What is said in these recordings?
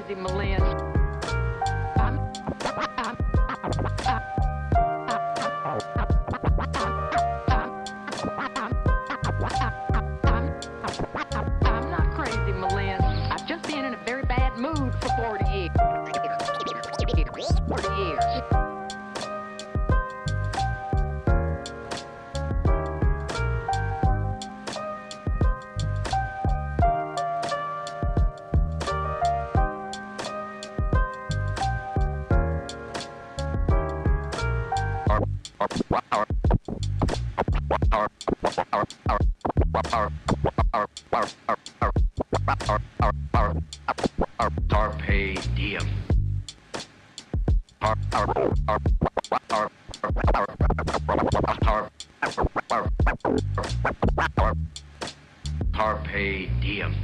crazy, Malin. I'm not crazy, Malin. I've just been in a very bad mood for 40 years. 40 years. Carpe diem. Carpe diem.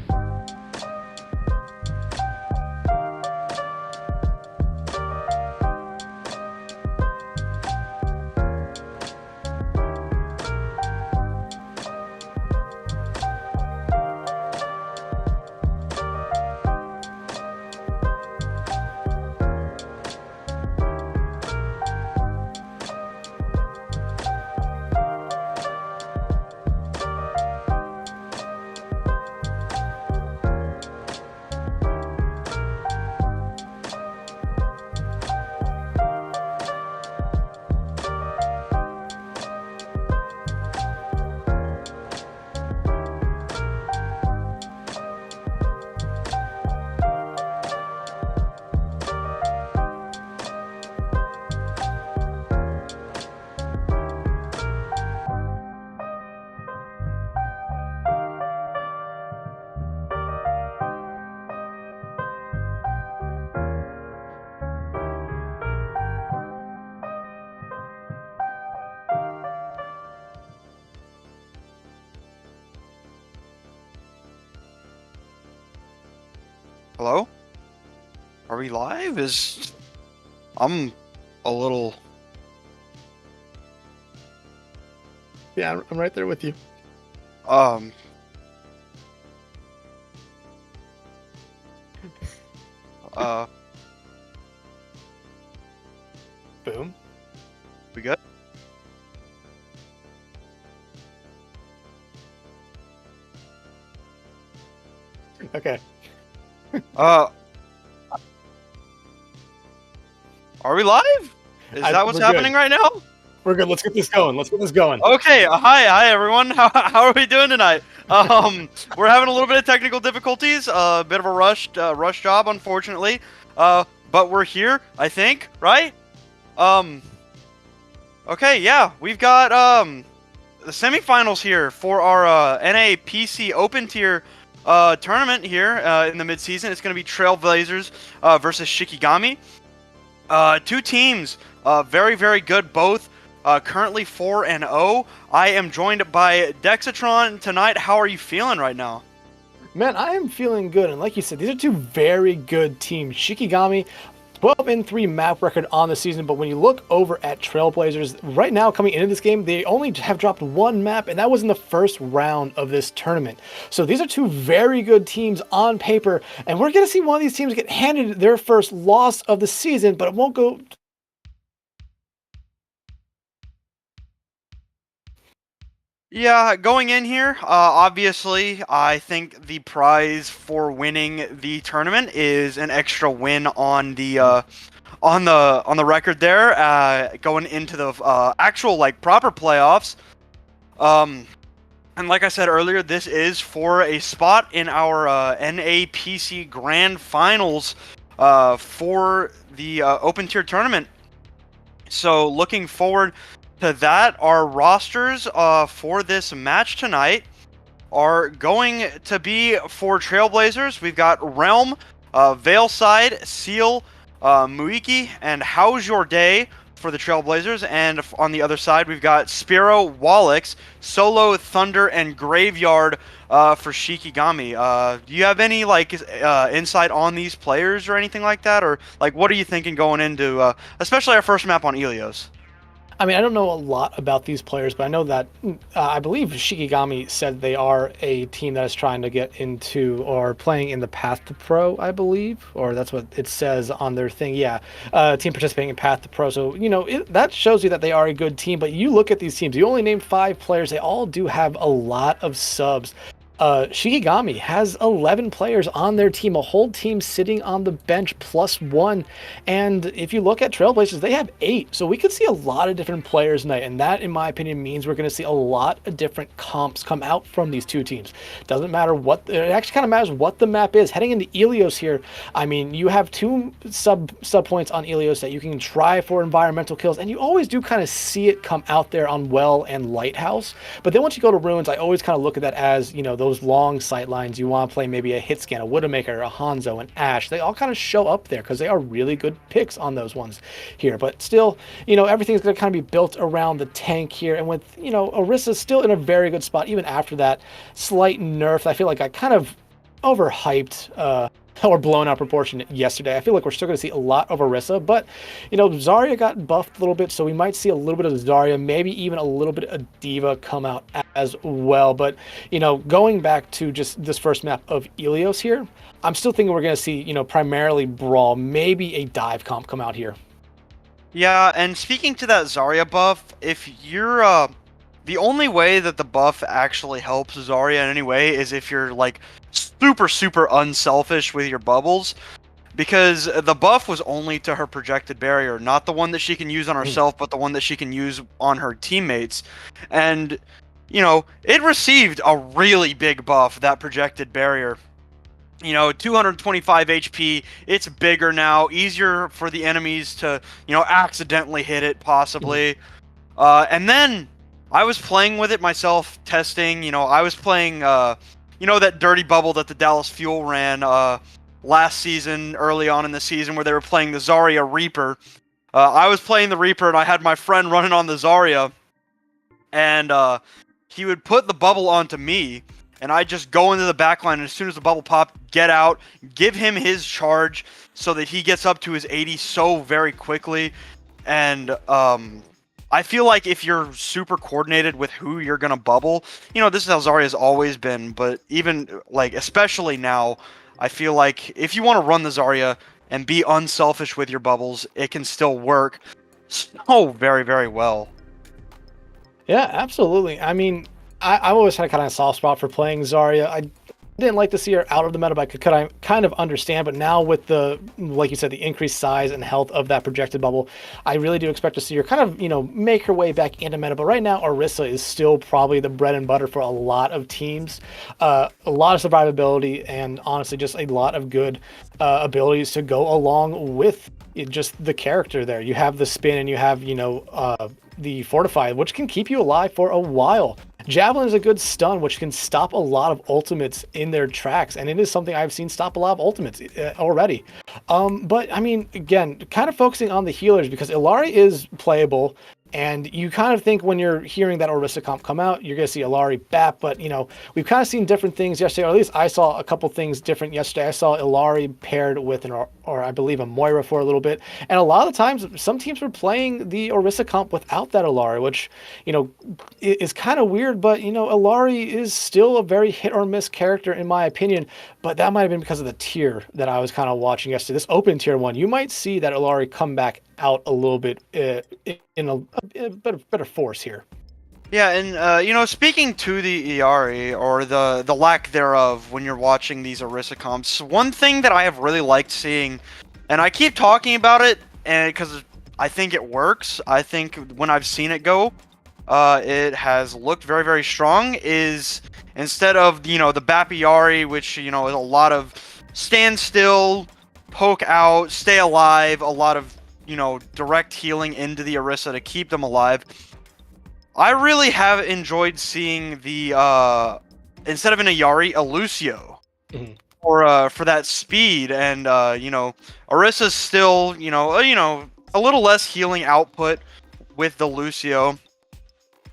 Hello? Are we live? I'm a little... Yeah, I'm right there with you. Um... Boom. We good? Okay. Are we live? Is that what's we're happening good. right now? We're good. Let's get this going. Okay, hi everyone. How are we doing tonight? We're having a little bit of technical difficulties, a bit of a rush job, unfortunately. But we're here, I think, right? Okay, yeah, we've got the semifinals here for our NA PC Open Tier tournament here in the midseason. It's going to be Trailblazers versus Shikigami. Two teams, very, very good, both currently 4-0. I am joined by Dexatron tonight. How are you feeling right now? Man, I am feeling good. And like you said, these are two very good teams. Shikigami, 12-3 map record on the season. But when you look over at Trailblazers, right now coming into this game, they only have dropped one map, and that was in the first round of this tournament. So these are two very good teams on paper. And we're going to see one of these teams get handed their first loss of the season, but it won't go... Yeah, going in here, obviously, I think the prize for winning the tournament is an extra win on the on the record there, going into the actual proper playoffs. And like I said earlier, this is for a spot in our NAPC Grand Finals for the Open Tier tournament. So looking forward to that. Our rosters for this match tonight are going to be for Trailblazers. We've got Realm, Veilside, Seal, Muiki, and How's Your Day for the Trailblazers. And on the other side, we've got Spiro, Wallix, Solo, Thunder, and Graveyard for Shikigami. Do you have any insight on these players or anything like that? Or what are you thinking going into especially our first map on Ilios? I mean, I don't know a lot about these players, but I know that I believe Shikigami said they are a team that is trying to get into or playing in the Path to Pro, I believe, or that's what it says on their thing. Yeah, team participating in Path to Pro. So, that shows you that they are a good team, but you look at these teams, you only named 5 players. They all do have a lot of subs. Shikigami has 11 players on their team, a whole team sitting on the bench +1. And if you look at Trailblazers, they have 8. So we could see a lot of different players tonight. And that, in my opinion, means we're going to see a lot of different comps come out from these two teams. Doesn't matter it actually kind of matters what the map is. Heading into Ilios here, I mean, you have 2 sub points on Ilios that you can try for environmental kills. And you always do kind of see it come out there on Well and Lighthouse. But then once you go to Ruins, I always kind of look at that as, those long sight lines. You want to play maybe a Hitscan, a Widowmaker, a Hanzo, an Ash. They all kind of show up there because they are really good picks on those ones here. But still, everything's going to kind of be built around the tank here. And with, Orisa still in a very good spot, even after that slight nerf. I feel like I kind of overhyped or blown out proportion yesterday. I feel like we're still going to see a lot of Orisa, but Zarya got buffed a little bit, so we might see a little bit of Zarya, maybe even a little bit of D.Va come out as well. But going back to just this first map of Ilios here, I'm still thinking we're going to see primarily Brawl, maybe a dive comp come out here. Yeah, and speaking to that Zarya buff, if you're the only way that the buff actually helps Zarya in any way is if you're like super unselfish with your bubbles, because the buff was only to her projected barrier, not the one that she can use on herself, but the one that she can use on her teammates. And it received a really big buff, that projected barrier. 225 HP, it's bigger now, easier for the enemies to accidentally hit it possibly. And then I was playing with it myself, testing. I was playing, that dirty bubble that the Dallas Fuel ran last season, early on in the season, where they were playing the Zarya Reaper. I was playing the Reaper, and I had my friend running on the Zarya, and he would put the bubble onto me, and I just go into the backline, and as soon as the bubble popped, get out, give him his charge, so that he gets up to his 80 so very quickly, and I feel like if you're super coordinated with who you're going to bubble, this is how Zarya's always been, but even, especially now, I feel like if you want to run the Zarya and be unselfish with your bubbles, it can still work so very, very well. Yeah, absolutely. I mean, I've always had a kind of soft spot for playing Zarya. I didn't like to see her out of the meta, but I kind of understand. But now with like you said, the increased size and health of that projected bubble, I really do expect to see her kind of, make her way back into meta. But right now, Orisa is still probably the bread and butter for a lot of teams. A lot of survivability and honestly just a lot of good abilities to go along with just the character there. You have the spin and you have, the fortify, which can keep you alive for a while. Javelin is a good stun, which can stop a lot of ultimates in their tracks, and it is something I've seen stop a lot of ultimates already. But I mean, again, kind of focusing on the healers, because Illari is playable, and you kind of think when you're hearing that Orisa comp come out, you're going to see Illari BAP, but we've kind of seen different things yesterday, or at least I saw a couple things different yesterday. I saw Illari paired with or I believe a Moira for a little bit, and a lot of times some teams were playing the Orisa comp without that Illari, which is kind of weird, but Illari is still a very hit or miss character in my opinion, but that might have been because of the tier that I was kind of watching yesterday. This open tier one, you might see that Illari come back out a little bit in a better force here. Yeah, and speaking to the Iari, or the lack thereof when you're watching these Orisa comps, one thing that I have really liked seeing, and I keep talking about it, and because I think it works, I think when I've seen it go, it has looked very, very strong, is instead of, the BAP Iari, which, is a lot of stand still, poke out, stay alive, a lot of, direct healing into the Orisa to keep them alive. I really have enjoyed seeing the, instead of an Iari, a Lucio. Mm-hmm. For that speed, and, Orisa's still, a little less healing output with the Lucio.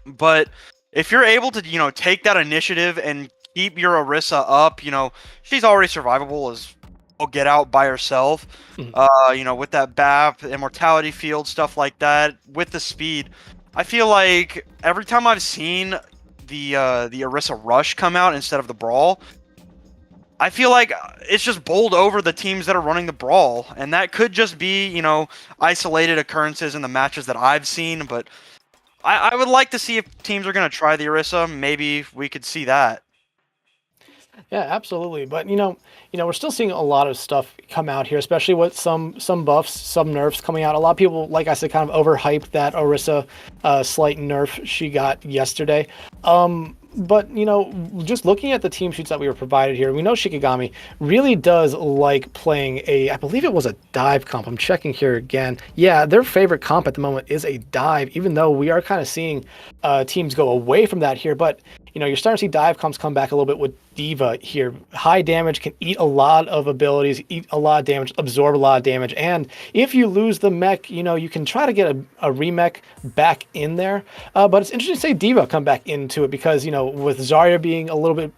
But if you're able to, take that initiative and keep your Orisa up, she's already survivable as get out by herself, with that BAP, immortality field, stuff like that, with the speed. I feel like every time I've seen the Orisa Rush come out instead of the Brawl, I feel like it's just bowled over the teams that are running the Brawl, and that could just be, you know, isolated occurrences in the matches that I've seen, but I would like to see if teams are going to try the Orisa. Maybe we could see that. Yeah, absolutely. But we're still seeing a lot of stuff come out here, especially with some buffs, some nerfs coming out. A lot of people, like I said, kind of overhyped that Orisa slight nerf she got yesterday. But just looking at the team sheets that we were provided here, we know Shikigami really does like playing I believe it was a dive comp. I'm checking here again. Yeah, their favorite comp at the moment is a dive, even though we are kind of seeing teams go away from that here. But you're starting to see dive comps come back a little bit with Diva here. High damage, can eat a lot of abilities, eat a lot of damage, absorb a lot of damage. And if you lose the mech, you can try to get a remech back in there. But it's interesting to say Diva come back into it because, with Zarya being a little bit,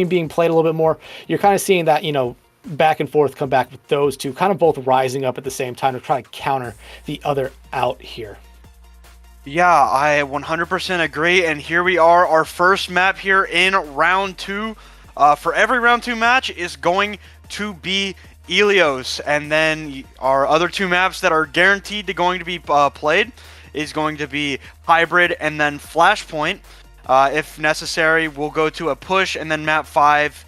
being played a little bit more, you're kind of seeing that, back and forth come back with those two, kind of both rising up at the same time to try to counter the other out here. Yeah, I 100% agree, and here we are, our first map here in round 2. For every round 2 match is going to be Ilios, and then our other 2 maps that are guaranteed to be played is going to be Hybrid and then Flashpoint. If necessary, we'll go to a push, and then map 5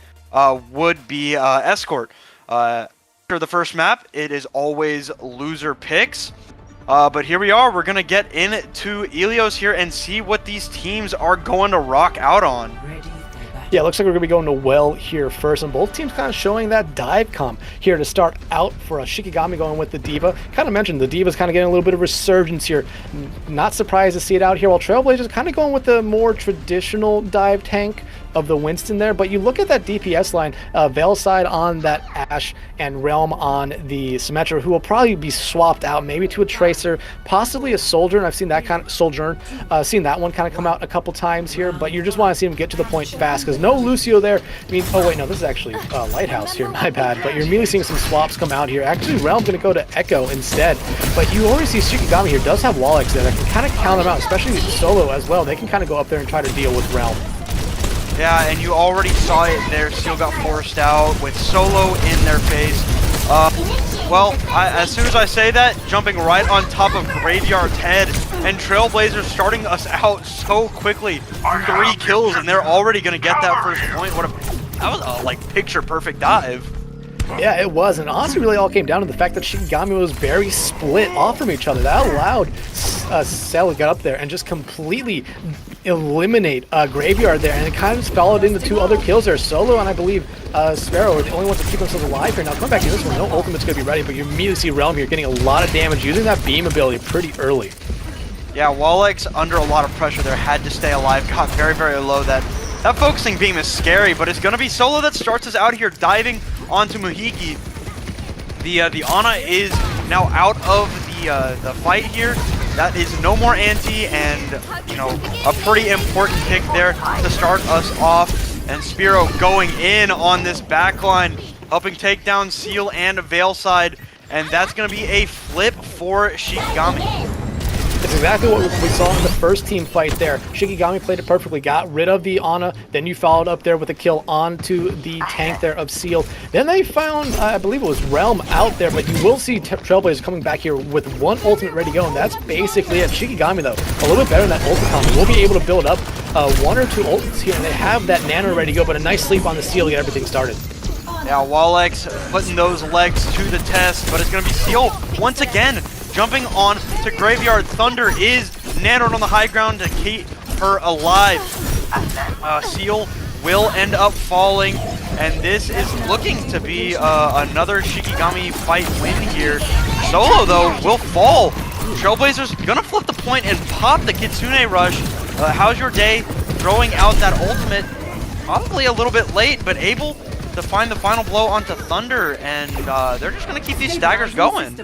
would be Escort. For the first map, it is always loser picks. But here we are. We're going to get into Ilios here and see what these teams are going to rock out on. Yeah, it looks like we're going to be going to Well here first, and both teams kind of showing that dive comp here to start out for a Shikigami going with the Diva. Kind of mentioned the Diva's kind of getting a little bit of resurgence here. Not surprised to see it out here, while Trailblazer's kind of going with the more traditional dive tank of the Winston there. But you look at that DPS line, Veilside on that Ashe and Realm on the Symmetra, who will probably be swapped out maybe to a Tracer, possibly a Soldier, and I've seen that kind of Sojourn, seen that one kind of come out a couple times here, but you just want to see him get to the point fast, because no Lucio there. Oh wait, no, this is actually Lighthouse here, my bad, but you're immediately seeing some swaps come out here. Actually, Realm's going to go to Echo instead, but you already see Shikigami here does have Wallix there that can kind of count them out, especially Solo as well. They can kind of go up there and try to deal with Realm. Yeah, and you already saw it there. Seal got forced out with Solo in their face. As soon as I say that, jumping right on top of Graveyard's head, and Trailblazer starting us out so quickly. 3 kills, and they're already going to get that first point. That was a picture perfect dive. Yeah, it was, and honestly really all came down to the fact that Shikigami was very split off from each other. That allowed Cell to get up there and just completely eliminate Graveyard there, and it kind of just followed into 2 other kills there. Solo and I believe Sparrow are the only ones that keep themselves alive here. Now coming back to this one, no ultimate's going to be ready, but you immediately see Realm here getting a lot of damage using that beam ability pretty early. Yeah, Wallix under a lot of pressure there, had to stay alive, got very, very low. That focusing beam is scary, but it's going to be Solo that starts us out here diving onto Muhiki. The Ana is now out of the fight here. That is no more anti, and a pretty important pick there to start us off. And Spiro going in on this backline, helping take down Seal and Veilside, and that's going to be a flip for Shikigami. It's exactly what we saw in the first team fight there. Shikigami played it perfectly, got rid of the Ana, then you followed up there with a kill onto the tank there of Seal. Then they found, I believe it was Realm out there, but you will see Trailblazers coming back here with 1 ultimate ready to go, and that's basically it. Shikigami, though, a little bit better than that ultimate combo. We'll be able to build up 1 or 2 ultimates here, and they have that Nano ready to go, but a nice sleep on the Seal to get everything started. Yeah, Wallix putting those legs to the test, but it's going to be Seal once again jumping on to Graveyard. Thunder is nanoed on the high ground to keep her alive. Seal will end up falling, and this is looking to be another Shikigami fight win here. Solo, though, will fall. Trailblazers gonna flip the point and pop the Kitsune Rush. How's your day? Throwing out that ultimate, probably a little bit late, but able to find the final blow onto Thunder, and they're just gonna keep these staggers going.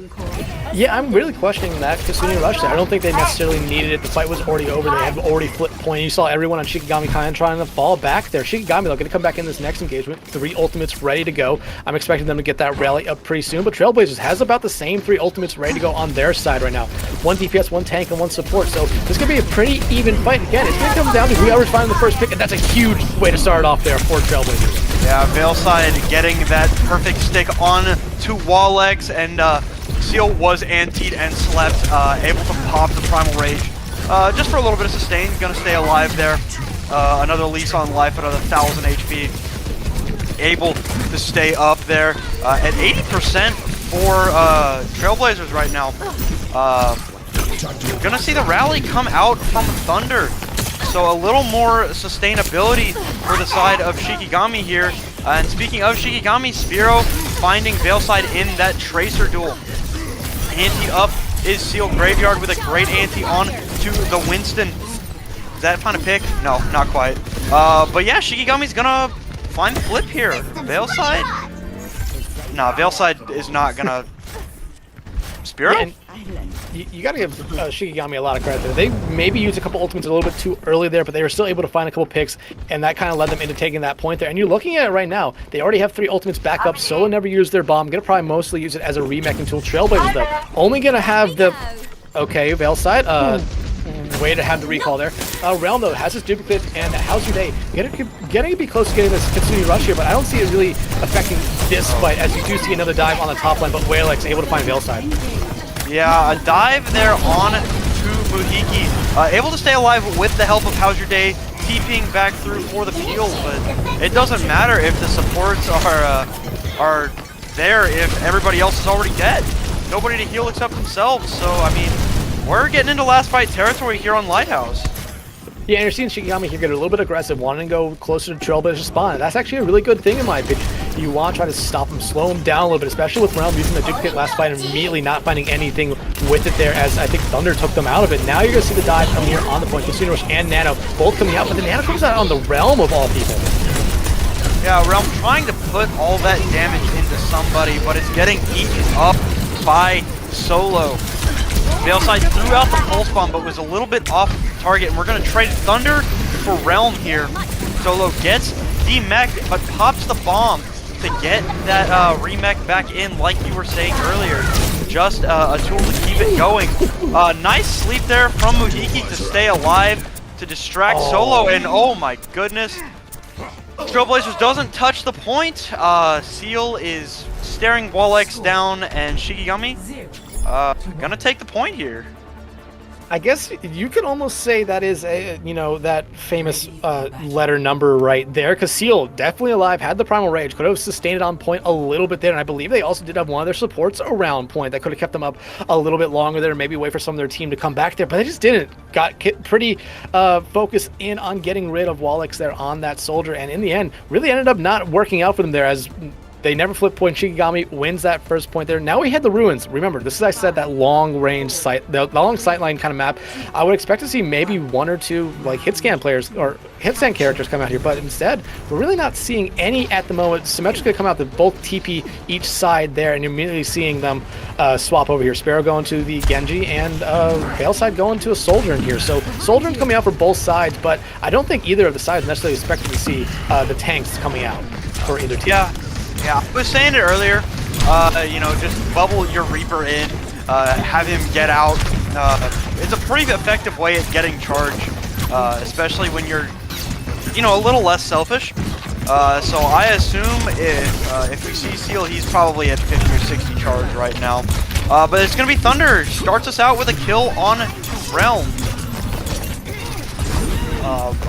Yeah, I'm really questioning that Kasuni rush there. I don't think they necessarily needed it. The fight was already over. They had already flipped point. You saw everyone on Shikigami kind of trying to fall back there. Shikigami, though, going to come back in this next engagement. 3 ultimates ready to go. I'm expecting them to get that rally up pretty soon. But Trailblazers has about the same 3 ultimates ready to go on their side right now. 1 DPS, 1 tank, and 1 support. So this is going to be a pretty even fight. Again, it's going to come down to whoever's finding the first pick, and that's a huge way to start off there for Trailblazers. Yeah, Veilside getting that perfect stick on to Wallex, and Seal was antied and slept, able to pop the Primal Rage. Just for a little bit of sustain, gonna stay alive there. Another lease on life, another 1000 HP. Able to stay up there at 80% for Trailblazers right now. Gonna see the rally come out from Thunder. So a little more sustainability for the side of Shikigami here. And speaking of Shikigami, Spiro finding Veilside in that Tracer duel. Anti up is Seal Graveyard with a great anti on to the Winston. Does that find a pick? No, not quite. But yeah, Shikigami's gonna find the flip here. Veilside? Nah, Veilside is not gonna... Spiro? Yeah, you gotta give Shikigami a lot of credit there. They maybe used a couple ultimates a little bit too early there, but they were still able to find a couple picks, and that kind of led them into taking that point there. And you're looking at it right now. They already have 3 ultimates back up. Solo never used their bomb. Gonna probably mostly use it as a remeching tool. Trailblazers, though, only gonna have the... Okay, Veilside, way to have the recall there. Realm, though, has his duplicate, and how's your day? Getting to be close to getting this Kitsune rush here, but I don't see it really affecting this fight, as you do see another dive on the top line, but Walex able to find Veilside. Yeah, a dive there on to Muhiki. Able to stay alive with the help of How's Your Day, TPing back through for the peel, but it doesn't matter if the supports are there if everybody else is already dead. Nobody to heal except themselves, so I mean, we're getting into last fight territory here on Lighthouse. Yeah, and you're seeing Shikigami here get a little bit aggressive, wanting to go closer to Trailblazer's spawn. That's actually a really good thing in my opinion. You want to try to stop him, slow him down a little bit, especially with Realm using the duplicate last fight and immediately not finding anything with it there, as I think Thunder took them out of it. Now you're going to see the dive come here on the point. Kasuni Rush and Nano both coming out, but the Nano comes out on the Realm of all people. Yeah, Realm trying to put all that damage into somebody, but it's getting eaten up by Solo. Veilside threw out the pulse bomb, but was a little bit off target, and we're going to trade Thunder for Realm here. Solo gets the mech, but pops the bomb to get that remech back in, like you were saying earlier. Just a tool to keep it going. Nice sleep there from Muhiki to stay alive, to distract Solo, and oh my goodness. Trailblazers doesn't touch the point. Seal is staring Wallex down, and Shikigami gonna take the point here. I guess you could almost say that is a, that famous letter number right there, because Seal definitely alive, had the Primal Rage, could have sustained it on point a little bit there, and I believe they also did have one of their supports around point that could have kept them up a little bit longer there, maybe wait for some of their team to come back there, but they just didn't. Got pretty focused in on getting rid of Wallex there on that soldier, and in the end, really ended up not working out for them there, as they never flip point. Shikigami wins that first point there. Now we had the ruins. Remember, this is, I said, that long range sight, the long sight line kind of map. I would expect to see maybe 1 or 2 like hit scan players or hit scan characters come out here, but instead we're really not seeing any at the moment. Symmetrica's gonna come out to both TP each side there, and you're immediately seeing them swap over here. Sparrow going to the Genji, and Veilside going to a Soldier in here. So Soldier's coming out for both sides, but I don't think either of the sides necessarily expected to see the tanks coming out for either team. Yeah, I was saying it earlier, just bubble your Reaper in, have him get out. It's a pretty effective way at getting charge, especially when you're, a little less selfish. So I assume if we see Seal, he's probably at 50 or 60 charge right now. But it's going to be Thunder. Starts us out with a kill on Realm.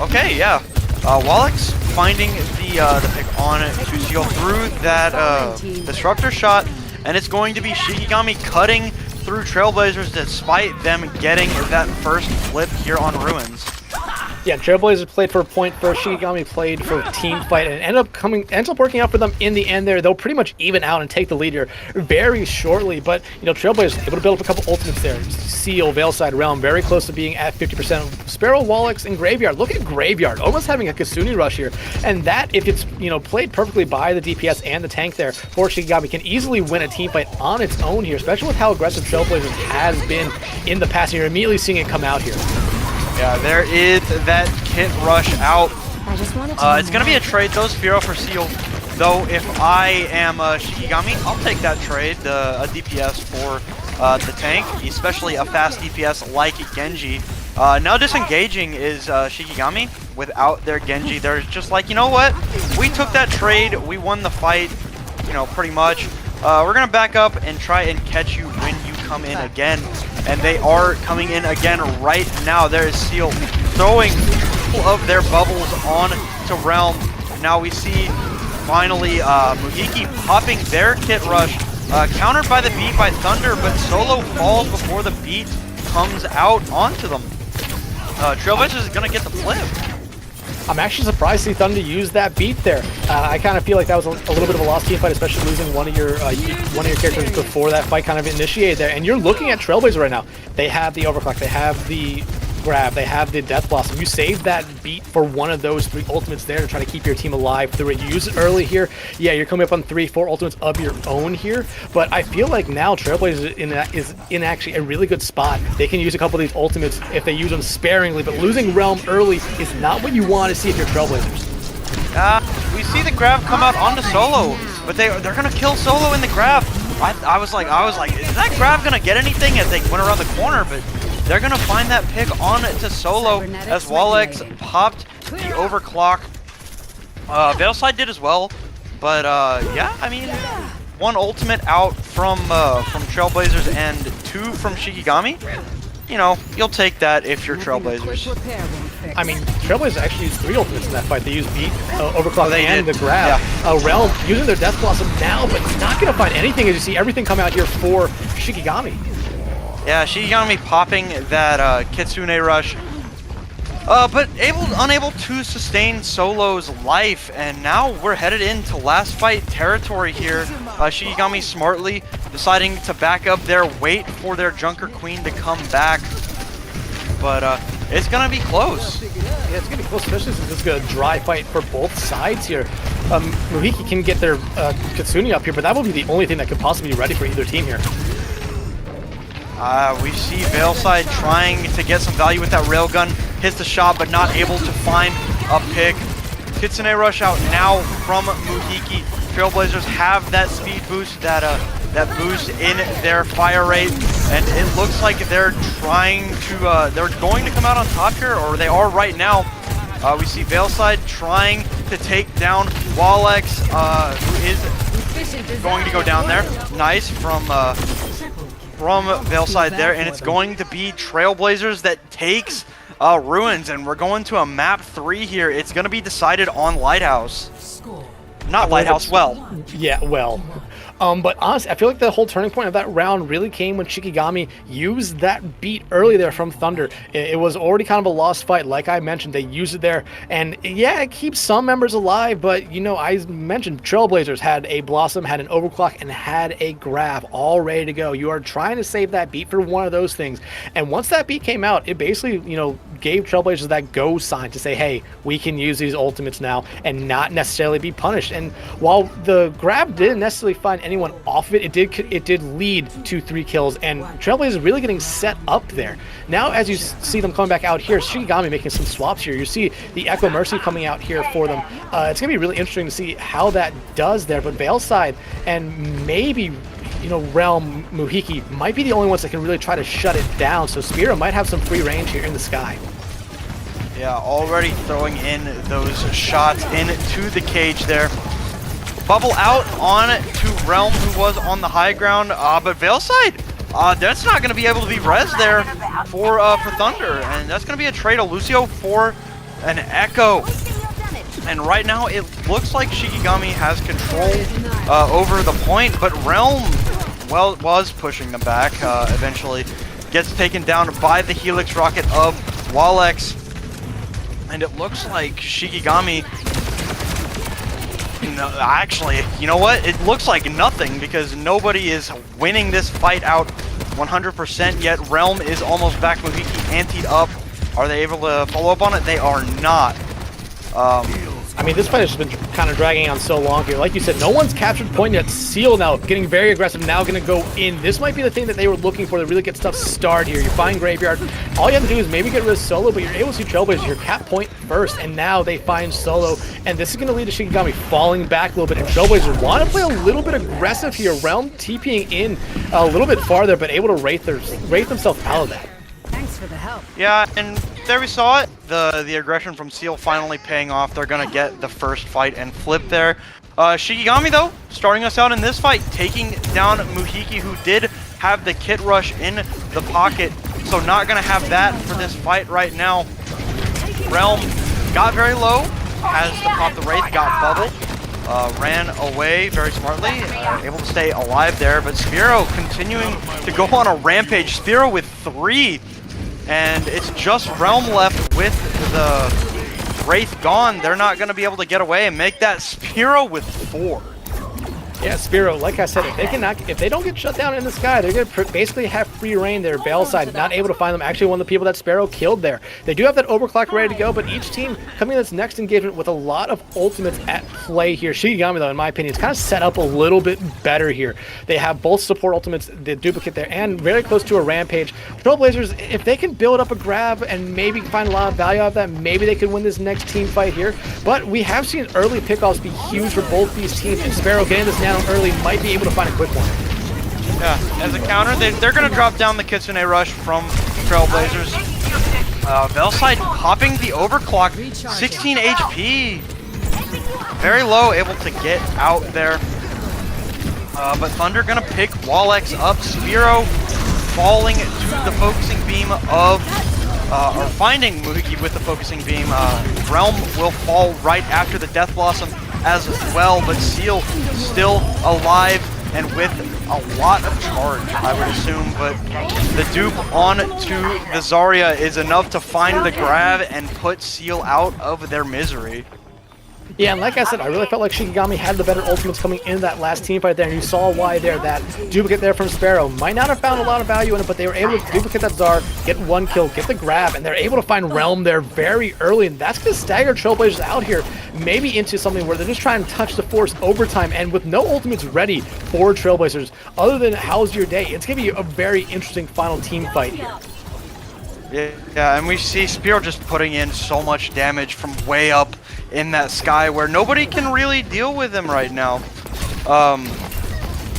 Okay, yeah. Wallex finding the pick on to Seal through that Disruptor shot, and it's going to be Shikigami cutting through Trailblazers despite them getting that first flip here on Ruins. Yeah, Trailblazer played for a point first. Shikigami played for team fight, and ends up working out for them in the end. There, they'll pretty much even out and take the lead here very shortly. But Trailblazer able to build up a couple ultimates there. Seal, Veilside Realm, very close to being at 50%. Sparrow, Wallix, and Graveyard. Look at Graveyard, almost having a Kasuni rush here, and that if it's played perfectly by the DPS and the tank there for Shikigami, can easily win a team fight on its own here, especially with how aggressive Trailblazers has been in the past. You're immediately seeing it come out here. Yeah, there is that kit rush out. I just wanted to It's going to be a trade, though, Sphero for Seal. Though, if I am Shikigami, I'll take that trade, a DPS for the tank, especially a fast DPS like Genji. Now disengaging is Shikigami. Without their Genji, they're just like, you know what? We took that trade, we won the fight, pretty much. We're going to back up and try and catch you when you come in again. And they are coming in again right now. There is Seal throwing all of their bubbles on to Realm. Now we see finally Muhiki popping their kit rush, countered by the beat by Thunder, but Solo falls before the beat comes out onto them. Trailblazer is going to get the flip. I'm actually surprised to see Thunder use that beat there. I kind of feel like that was a little bit of a lost team fight, especially losing one of your characters before that fight kind of initiated there. And you're looking at Trailblazer right now. They have the Overclock, they have the Grab, they have the Death Blossom. You save that beat for one of those 3 ultimates there to try to keep your team alive through it. You use it early here. Yeah, you're coming up on 3, 4 ultimates of your own here. But I feel like now Trailblazer is in actually a really good spot. They can use a couple of these ultimates if they use them sparingly, but losing Realm early is not what you want to see if you're Trailblazers. We see the grab come out onto Solo, but they're gonna kill Solo in the grab. I was like, is that grab gonna get anything as they went around the corner? But they're gonna find that pick on to Solo as Wallix popped the overclock. Veilside did as well, but yeah, I mean, 1 ultimate out from Trailblazers and 2 from Shikigami. You'll take that if you're Trailblazers. I mean, Trailblazers actually used 3 ultimates in that fight. They used beat, overclock, and did. the grab. Yeah. Realm using their Death Blossom now, but not going to find anything as you see everything come out here for Shikigami. Yeah, Shikigami popping that Kitsune rush, but unable to sustain Solo's life, and now we're headed into last fight territory here. Shikigami smartly deciding to back up there, wait for their Junker Queen to come back, but it's gonna be close. Yeah, it's gonna be close, especially since it's a dry fight for both sides here. Muhiki can get their Kitsune up here, but that will be the only thing that could possibly be ready for either team here. We see Veilside trying to get some value with that railgun, hits the shot but not able to find a pick. Kitsune rush out now from Muhiki. Trailblazers have that speed boost, that boost in their fire rate, and it looks like they're trying to, they're going to come out on top here, or they are right now. We see Veilside trying to take down Wallix, who is going to go down there. Nice from Veilside there, and it's going to be Trailblazers that takes Ruins, and we're going to a map 3 here. It's going to be decided on Lighthouse. Not Lighthouse, well. Yeah, well. But honestly, I feel like the whole turning point of that round really came when Shikigami used that beat early there from Thunder. It was already kind of a lost fight, like I mentioned. They used it there, and yeah, it keeps some members alive, but I mentioned Trailblazers had a Blossom, had an Overclock, and had a Grab all ready to go. You are trying to save that beat for one of those things, and once that beat came out, it basically, gave Trailblazers that go sign to say, hey, we can use these ultimates now and not necessarily be punished. And while the Grab didn't necessarily find anyone off of it, it did lead to 3 kills, and Trailblazers really getting set up there. Now, as you see them coming back out here, Shikigami making some swaps here. You see the Echo Mercy coming out here for them. It's going to be really interesting to see how that does there, but Veilside and maybe Realm, Muhiki might be the only ones that can really try to shut it down, so Spira might have some free range here in the sky. Yeah, already throwing in those shots into the cage there. Bubble out on to Realm, who was on the high ground, but Veilside, that's not going to be able to be res there for Thunder, and that's going to be a trade of Lucio for an Echo. And right now, it looks like Shikigami has control over the point, but Realm, well, was pushing them back. Eventually gets taken down by the Helix rocket of Wallix. And it looks like Shikigami... No, actually, you know what? It looks like nothing because nobody is winning this fight out 100%, yet Realm is almost back. Mohiki anteed up. Are they able to follow up on it? They are not. I mean, this fight has just been kind of dragging on so long here. Like you said, no one's captured point yet. Seal now getting very aggressive, now going to go in. This might be the thing that they were looking for to really get stuff started here. You find Graveyard. All you have to do is maybe get rid of Solo, but you're able to see Trailblazer your cap point first, and now they find Solo, and this is going to lead to Shikigami falling back a little bit, and Trailblazers want to play a little bit aggressive here. Realm TPing in a little bit farther, but able to rate themselves out of that. Thanks for the help. Yeah, and there we saw it. The aggression from Seal finally paying off. They're gonna get the first fight and flip there. Shikigami though, starting us out in this fight, taking down Mohiki, who did have the kit rush in the pocket, so not gonna have that for this fight right now. Realm got very low, has to pop the Wraith, got bubbled, ran away very smartly, able to stay alive there, but Spiro continuing to go on a rampage. Spiro with 3. And it's just Realm left with the Wraith gone. They're not going to be able to get away and make that Spiro with 4. Yeah, Spiro, like I said, if they don't get shut down in the sky, they're going to basically have free reign there. Bale side, not able to find them. Actually, one of the people that Sparrow killed there. They do have that overclock ready to go, but each team coming in this next engagement with a lot of ultimates at play here. Shikigami, though, in my opinion, is kind of set up a little bit better here. They have both support ultimates, the duplicate there, and very close to a rampage. Trailblazers, if they can build up a grab and maybe find a lot of value out of that, maybe they could win this next team fight here. But we have seen early pickoffs be huge for both these teams, and Sparrow getting this now early might be able to find a quick one. Yeah, as a counter, they're going to drop down the Kitsune Rush from Trailblazers. Velside popping the overclock, 16 HP. Very low, able to get out there. But Thunder going to pick Wallex up. Spiro falling to the focusing beam of, or finding Mugi with the focusing beam. Realm will fall right after the Death Blossom as well, but Seal still alive and with a lot of charge, I would assume, but the dupe on to the Zarya is enough to find the grab and put Seal out of their misery. Yeah, and like I said, I really felt like Shikigami had the better ultimates coming in that last team fight there, and you saw why there. That duplicate there from Sparrow might not have found a lot of value in it, but they were able to duplicate that Zar, get 1 kill, get the grab, and they're able to find Realm there very early, and that's going to stagger Trailblazers out here, maybe into something where they're just trying to touch the force overtime, and with no ultimates ready for Trailblazers, other than how's your day, it's going to be a very interesting final team fight here. Yeah, and we see Spiro just putting in so much damage from way up in that sky where nobody can really deal with him right now.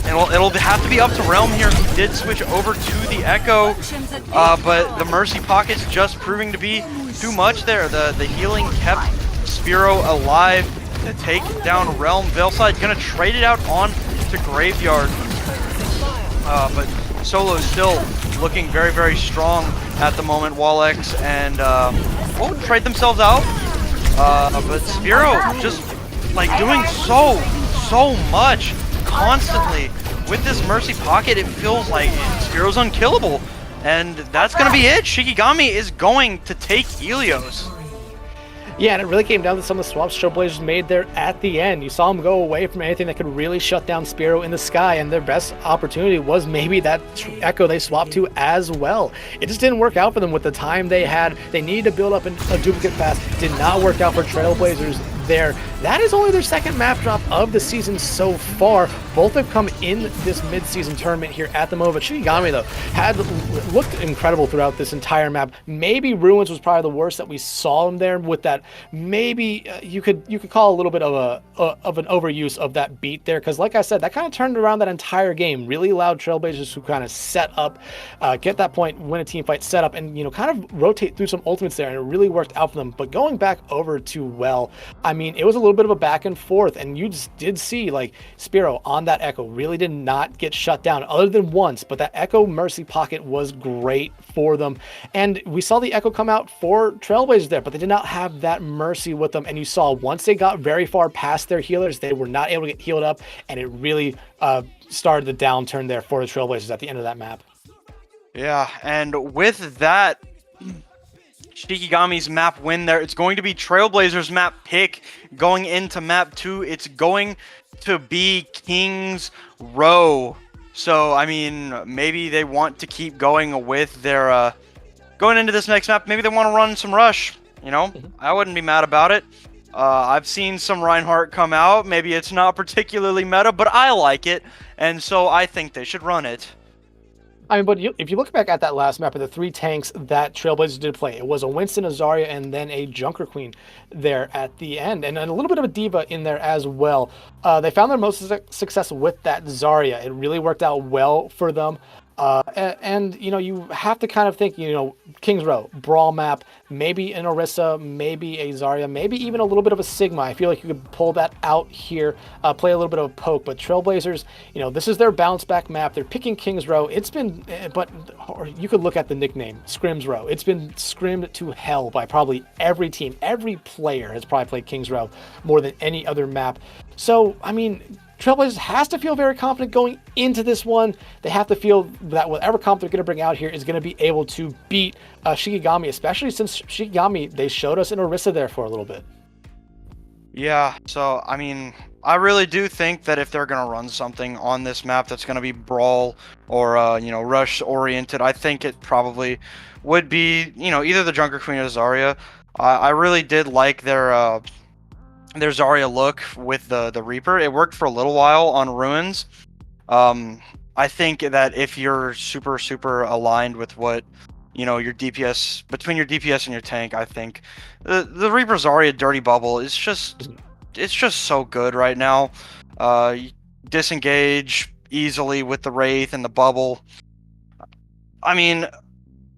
It'll have to be up to Realm here. He did switch over to the Echo, but the Mercy Pocket's just proving to be too much there. The healing kept Spiro alive to take down Realm. Velside gonna trade it out on to Graveyard, but Solo's still looking very, very strong at the moment. Wallex and won't trade themselves out. But Spiro just like doing so much constantly with this Mercy Pocket. It feels like Spiro's unkillable, and that's gonna be it. Shikigami is going to take Helios. Yeah, and it really came down to some of the swaps Trailblazers made there at the end. You saw them go away from anything that could really shut down Spiro in the sky, and their best opportunity was maybe that Echo they swapped to as well. It just didn't work out for them with the time they had. They needed to build up a duplicate fast. Did not work out for Trailblazers there. That is only their second map drop of the season so far. Both have come in this mid-season tournament here at the moment. Shikigami, though, had looked incredible throughout this entire map. Maybe Ruins was probably the worst that we saw him there with that. Maybe you could call a little bit of an overuse of that beat there, because like I said, that kind of turned around that entire game. Really allowed Trailblazers to kind of set up, get that point, win a team fight, set up, and kind of rotate through some ultimates there, and it really worked out for them. But going back over to Well, I mean, it was a little bit of a back and forth, and you just did see like Spiro on that Echo really did not get shut down other than once, but that Echo Mercy Pocket was great for them. And we saw the Echo come out for Trailblazers there, but they did not have that Mercy with them. And you saw once they got very far past their healers, they were not able to get healed up, and it really started the downturn there for the Trailblazers at the end of that map. Yeah, and with that, Shikigami's map win there. It's going to be Trailblazer's map pick going into map 2. It's going to be King's Row. So, I mean, maybe they want to keep going with their, going into this next map, maybe they want to run some rush, you know? I wouldn't be mad about it. I've seen some Reinhardt come out. Maybe it's not particularly meta, but I like it, and so I think they should run it. I mean, but if you look back at that last map of the 3 tanks that Trailblazers did play, it was a Winston, a Zarya, and then a Junker Queen there at the end, and a little bit of a Diva in there as well. They found their most success with that Zarya. It really worked out well for them. And you know, you have to kind of think, you know, King's Row, Brawl map, maybe an Orisa, maybe a Zarya, maybe even a little bit of a Sigma. I feel like you could pull that out here, play a little bit of a poke. But Trailblazers, you know, this is their bounce back map. They're picking King's Row. It's been, but or you could look at the nickname, Scrims Row. It's been scrimmed to hell by probably every team. Every player has probably played King's Row more than any other map. So, I mean, Trailblazers has to feel very confident going into this one. They have to feel that whatever comp they're going to bring out here is going to be able to beat Shikigami, especially since Shikigami, they showed us an Orisa there for a little bit. Yeah, so, I mean, I really do think that if they're going to run something on this map that's going to be Brawl or, you know, Rush-oriented, I think it probably would be, you know, either the Junker Queen or Zarya. I really did like their Zarya look with the Reaper. It worked for a little while on Ruins. I think that if you're super aligned with what, you know, your DPS, between your DPS and your tank, I think the Reaper Zarya Dirty Bubble is just, it's just so good right now. You disengage easily with the Wraith and the Bubble. I mean,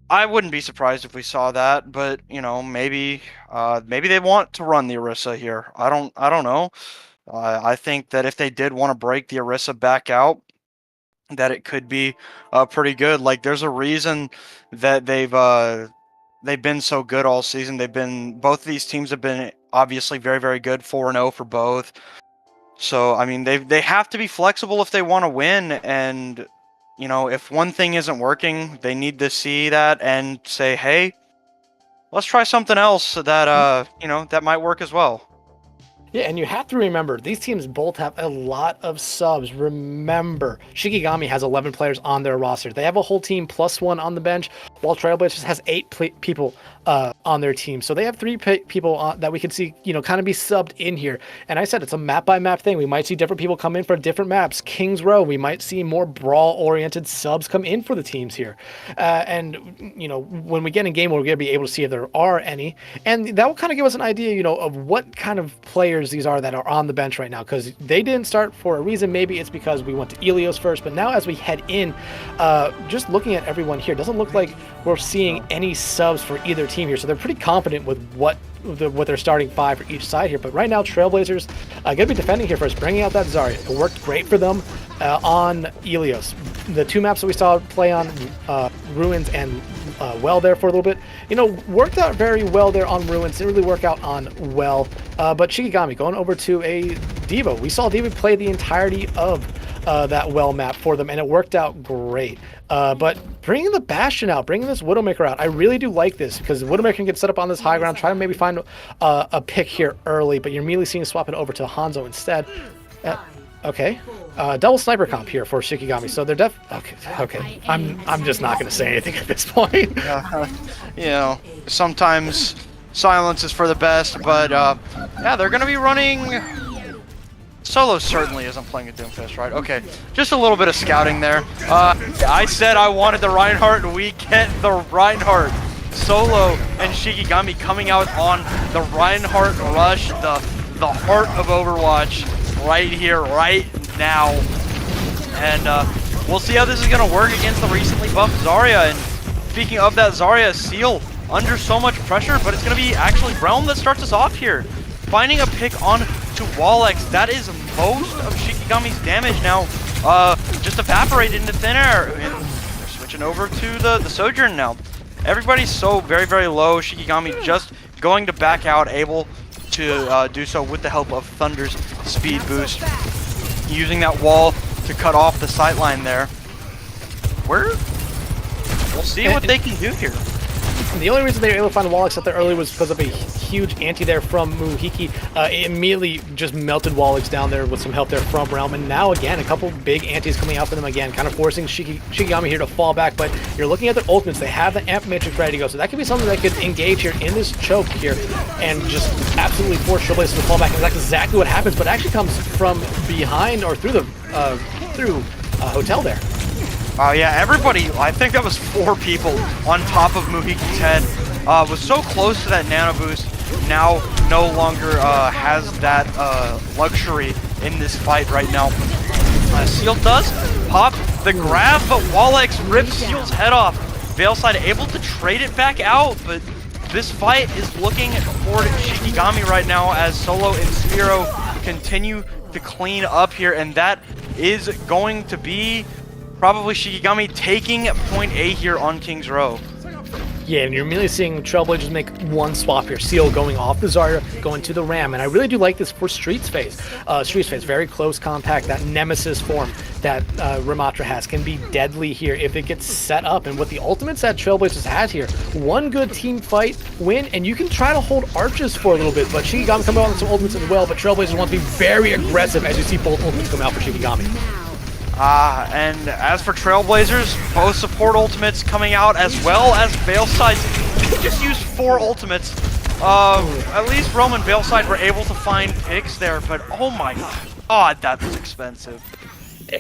I wouldn't be surprised if we saw that, but you know, maybe they want to run the Orisa here. I don't know. I think that if they did want to break the Orisa back out, that it could be pretty good. Like, there's a reason that they've been so good all season. Both of these teams have been obviously very good, 4-0 for both. So I mean, they have to be flexible if they want to win, and you know, if one thing isn't working, they need to see that and say, hey, let's try something else that, you know, that might work as well. Yeah, and you have to remember, these teams both have a lot of subs. Remember, Shikigami has 11 players on their roster. They have a whole team plus 1 on the bench, while Trailblazers has 8 people on their team. So they have 3 people that we can see, you know, kind of be subbed in here. And I said it's a map-by-map thing. We might see different people come in for different maps. King's Row, we might see more Brawl-oriented subs come in for the teams here. And, you know, when we get in game, we're going to be able to see if there are any. And that will kind of give us an idea, you know, of what kind of players these are that are on the bench right now, because they didn't start for a reason. Maybe it's because we went to Ilios first, but now as we head in, just looking at everyone here, doesn't look like we're seeing any subs for either team here, so they're pretty confident with what their starting 5 for each side here. But right now, Trailblazers going to be defending here first, bringing out that Zarya. It worked great for them on Ilios. The 2 maps that we saw play on Ruins and Well there for a little bit, you know, worked out very well there on Ruins. Didn't really work out on Well. But Shikigami going over to a Diva. We saw Diva play the entirety of that Well map for them, and it worked out great. But bringing the Bastion out, bringing this Widowmaker out, I really do like this, because Widowmaker can get set up on this high ground, try to maybe find a pick here early, but you're immediately seeing swap it over to Hanzo instead. Okay, double sniper comp here for Shikigami. So they're okay. I'm just not going to say anything at this point. You know, sometimes silence is for the best, but yeah, they're going to be running. Solo certainly isn't playing a Doomfist, right? Okay, just a little bit of scouting there. I said I wanted the Reinhardt, and we get the Reinhardt. Solo and Shikigami coming out on the Reinhardt Rush, the heart of Overwatch, right here, right now. And we'll see how this is going to work against the recently buffed Zarya. And speaking of that, Zarya, Seal under so much pressure, but it's going to be actually Realm that starts us off here. Finding a pick on to Wallex, that is most of Shikigami's damage now just evaporated into thin air. And they're switching over to the Sojourn now. Everybody's so very low. Shikigami just going to back out, able to do so with the help of Thunder's speed boost. Using that wall to cut off the sightline there. We'll see what they can do here. The only reason they were able to find Wallix out there early was because of a huge anti there from Muhiki. It immediately just melted Wallix down there with some help there from Realm. And now again, a couple big antis coming out for them again, kind of forcing Shikigami here to fall back. But you're looking at their ultimates. They have the Amp Matrix ready to go. So that could be something that could engage here in this choke here and just absolutely force Trailblazer to fall back. And that's exactly what happens, but it actually comes from behind or through the hotel there. Oh yeah, everybody, I think that was 4 people on top of Muhiki's head. Was so close to that nano boost, now no longer has that luxury in this fight right now. Seal does pop the grab, but Wallix rips Seal's head off. Veilside able to trade it back out, but this fight is looking toward Shikigami right now as Solo and Spiro continue to clean up here, and that is going to be probably Shikigami taking point A here on King's Row. Yeah, and you're immediately seeing Trailblazers make one swap here. Seal going off the Zarya, going to the Ram, and I really do like this for Street's Phase. Street's Phase, very close contact. That Nemesis form that Ramatra has can be deadly here if it gets set up. And with the ultimates that Trailblazers has here, one good team fight win, and you can try to hold arches for a little bit, but Shikigami coming out with some ultimates as well, but Trailblazers want to be very aggressive as you see both ultimates come out for Shikigami. And as for Trailblazers, both support ultimates coming out as well as Veilside's. They just used 4 ultimates. At least Realm and Veilside were able to find picks there, but oh my god, that was expensive.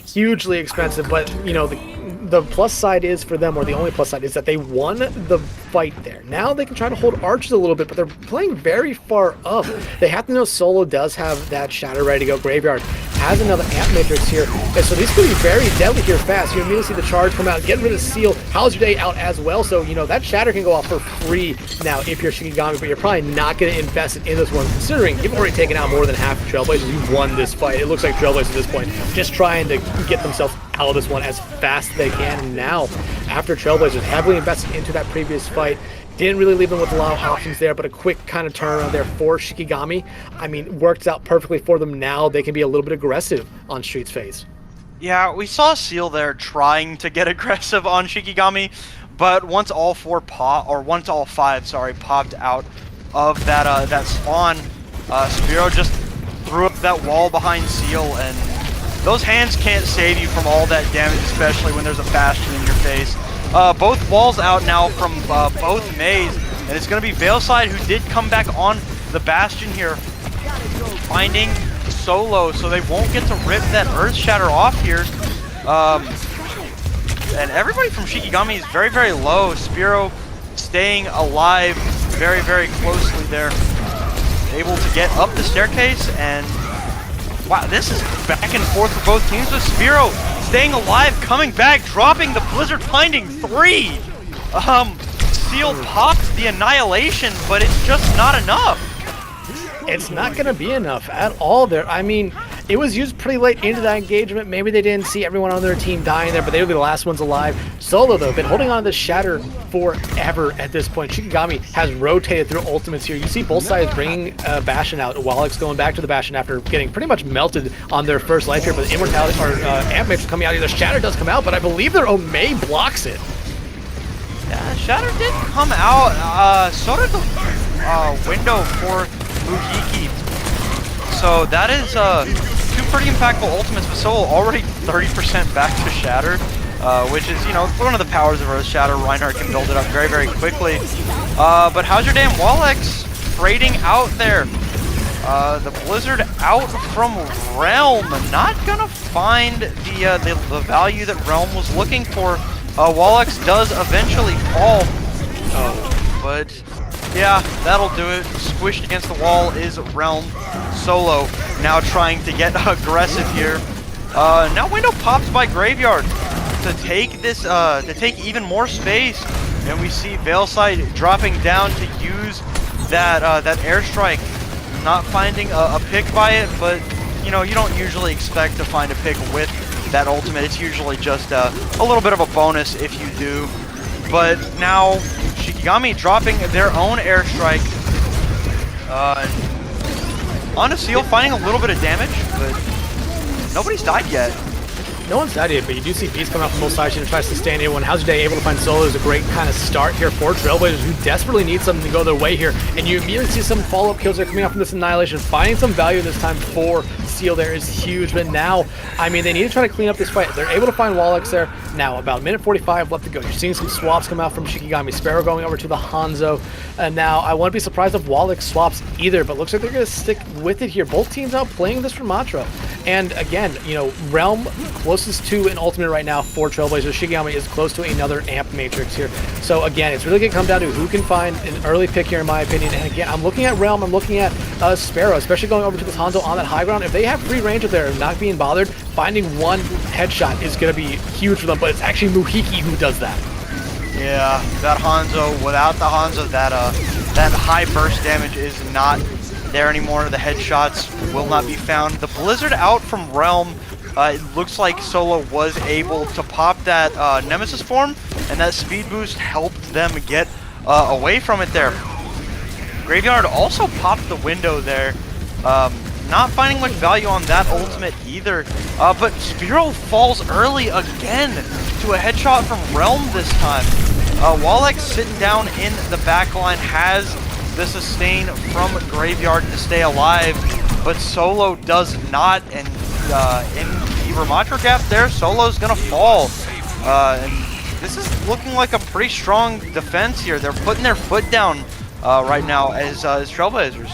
Hugely expensive, but you know, the plus side is for them, or the only plus side is that they won the fight there. Now they can try to hold arches a little bit, but they're playing very far up. They have to know Solo does have that Shatter ready to go. Graveyard has another Amp Matrix here, and so these could be very deadly here fast. You immediately see the charge come out, get rid of Seal. How's your day out as well? So, you know, that Shatter can go off for free now if you're Shikigami, but you're probably not going to invest in this one, considering you've already taken out more than half of Trailblazers. You've won this fight. It looks like Trailblazers at this point just trying to get themselves out of this one as fast as they can. And now, after Trailblazers heavily invested into that previous fight, didn't really leave them with a lot of options there, but a quick kind of turnaround there for Shikigami. I mean, works out perfectly for them now. They can be a little bit aggressive on Street's Phase. Yeah, we saw Seal there trying to get aggressive on Shikigami, but once all 5, sorry, popped out of that spawn, Spiro just threw up that wall behind Seal, and those hands can't save you from all that damage, especially when there's a Bastion in your face. Both walls out now from both Mays, and it's going to be Veilside who did come back on the Bastion here, finding Solo, so they won't get to rip that Earth Shatter off here. And everybody from Shikigami is very, very low. Spiro staying alive very, very closely there. Able to get up the staircase, and wow, this is back and forth for both teams with Spiro staying alive, coming back, dropping the Blizzard Finding 3. Seal popped the Annihilation, but it's just not enough. It's not going to be enough at all there. I mean, it was used pretty late into that engagement. Maybe they didn't see everyone on their team dying there, but they were the last ones alive. Solo, though, been holding on to this Shatter forever at this point. Shikigami has rotated through ultimates here. You see both sides bringing Bastion out. Wallix going back to the Bastion after getting pretty much melted on their first life here, but the Immortality, or Amp Matrix coming out here. The Shatter does come out, but I believe their Omei blocks it. Yeah, Shatter did come out. So did the window for Muhiki. So that is 2 pretty impactful ultimates, but Solo already 30% back to Shatter, which is, you know, one of the powers of Earth Shatter. Reinhardt can build it up very, very quickly. But how's your damn Wallix trading out there? The Blizzard out from Realm, not gonna find the value that Realm was looking for. Wallix does eventually fall, but yeah, that'll do it. Squished against the wall is Realm. Solo now trying to get aggressive here. Now window popped by Graveyard to take this, to take even more space, and we see Veilside dropping down to use that airstrike. Not finding a pick by it, but you know, you don't usually expect to find a pick with that ultimate. It's usually just a little bit of a bonus if you do. But now Shikigami dropping their own airstrike. On a Seal, finding a little bit of damage, but nobody's died yet. no one's dead yet, but you do see Beast coming out from both sides and tries to sustain anyone. How's your day? Able to find solo is a great kind of start here for Trailblazers, who desperately need something to go their way here. And you immediately see some follow-up kills that are coming out from this Annihilation. Finding some value this time for Seal there is huge, but now, I mean, they need to try to clean up this fight. They're able to find Wallix there. Now, about a minute 45 left to go. You're seeing some swaps come out from Shikigami. Sparrow going over to the Hanzo. And now, I wouldn't be surprised if Wallix swaps either, but looks like they're going to stick with it here. Both teams out playing this Ramatra. And again, you know, Realm closest to an ultimate right now for Trailblazers. Shikigami is close to another amp matrix here. So again, it's really going to come down to who can find an early pick here, in my opinion. And again, I'm looking at Realm, I'm looking at Sparrow, especially going over to this Hanzo on that high ground. If they have free range up there, not being bothered, finding one headshot is going to be huge for them, but it's actually Muhiki who does that. Yeah, that Hanzo, without the Hanzo, that high burst damage is not there anymore. The headshots will not be found. The Blizzard out from Realm. It looks like Solo was able to pop that Nemesis form, and that speed boost helped them get away from it there. Graveyard also popped the window there. Not finding much value on that ultimate either. But Spearow falls early again to a headshot from Realm this time. Wallix sitting down in the backline has the sustain from Graveyard to stay alive, but Solo does not, and in the Ramatra gap there, Solo's gonna fall. And this is looking like a pretty strong defense here. They're putting their foot down right now as Trailblazers.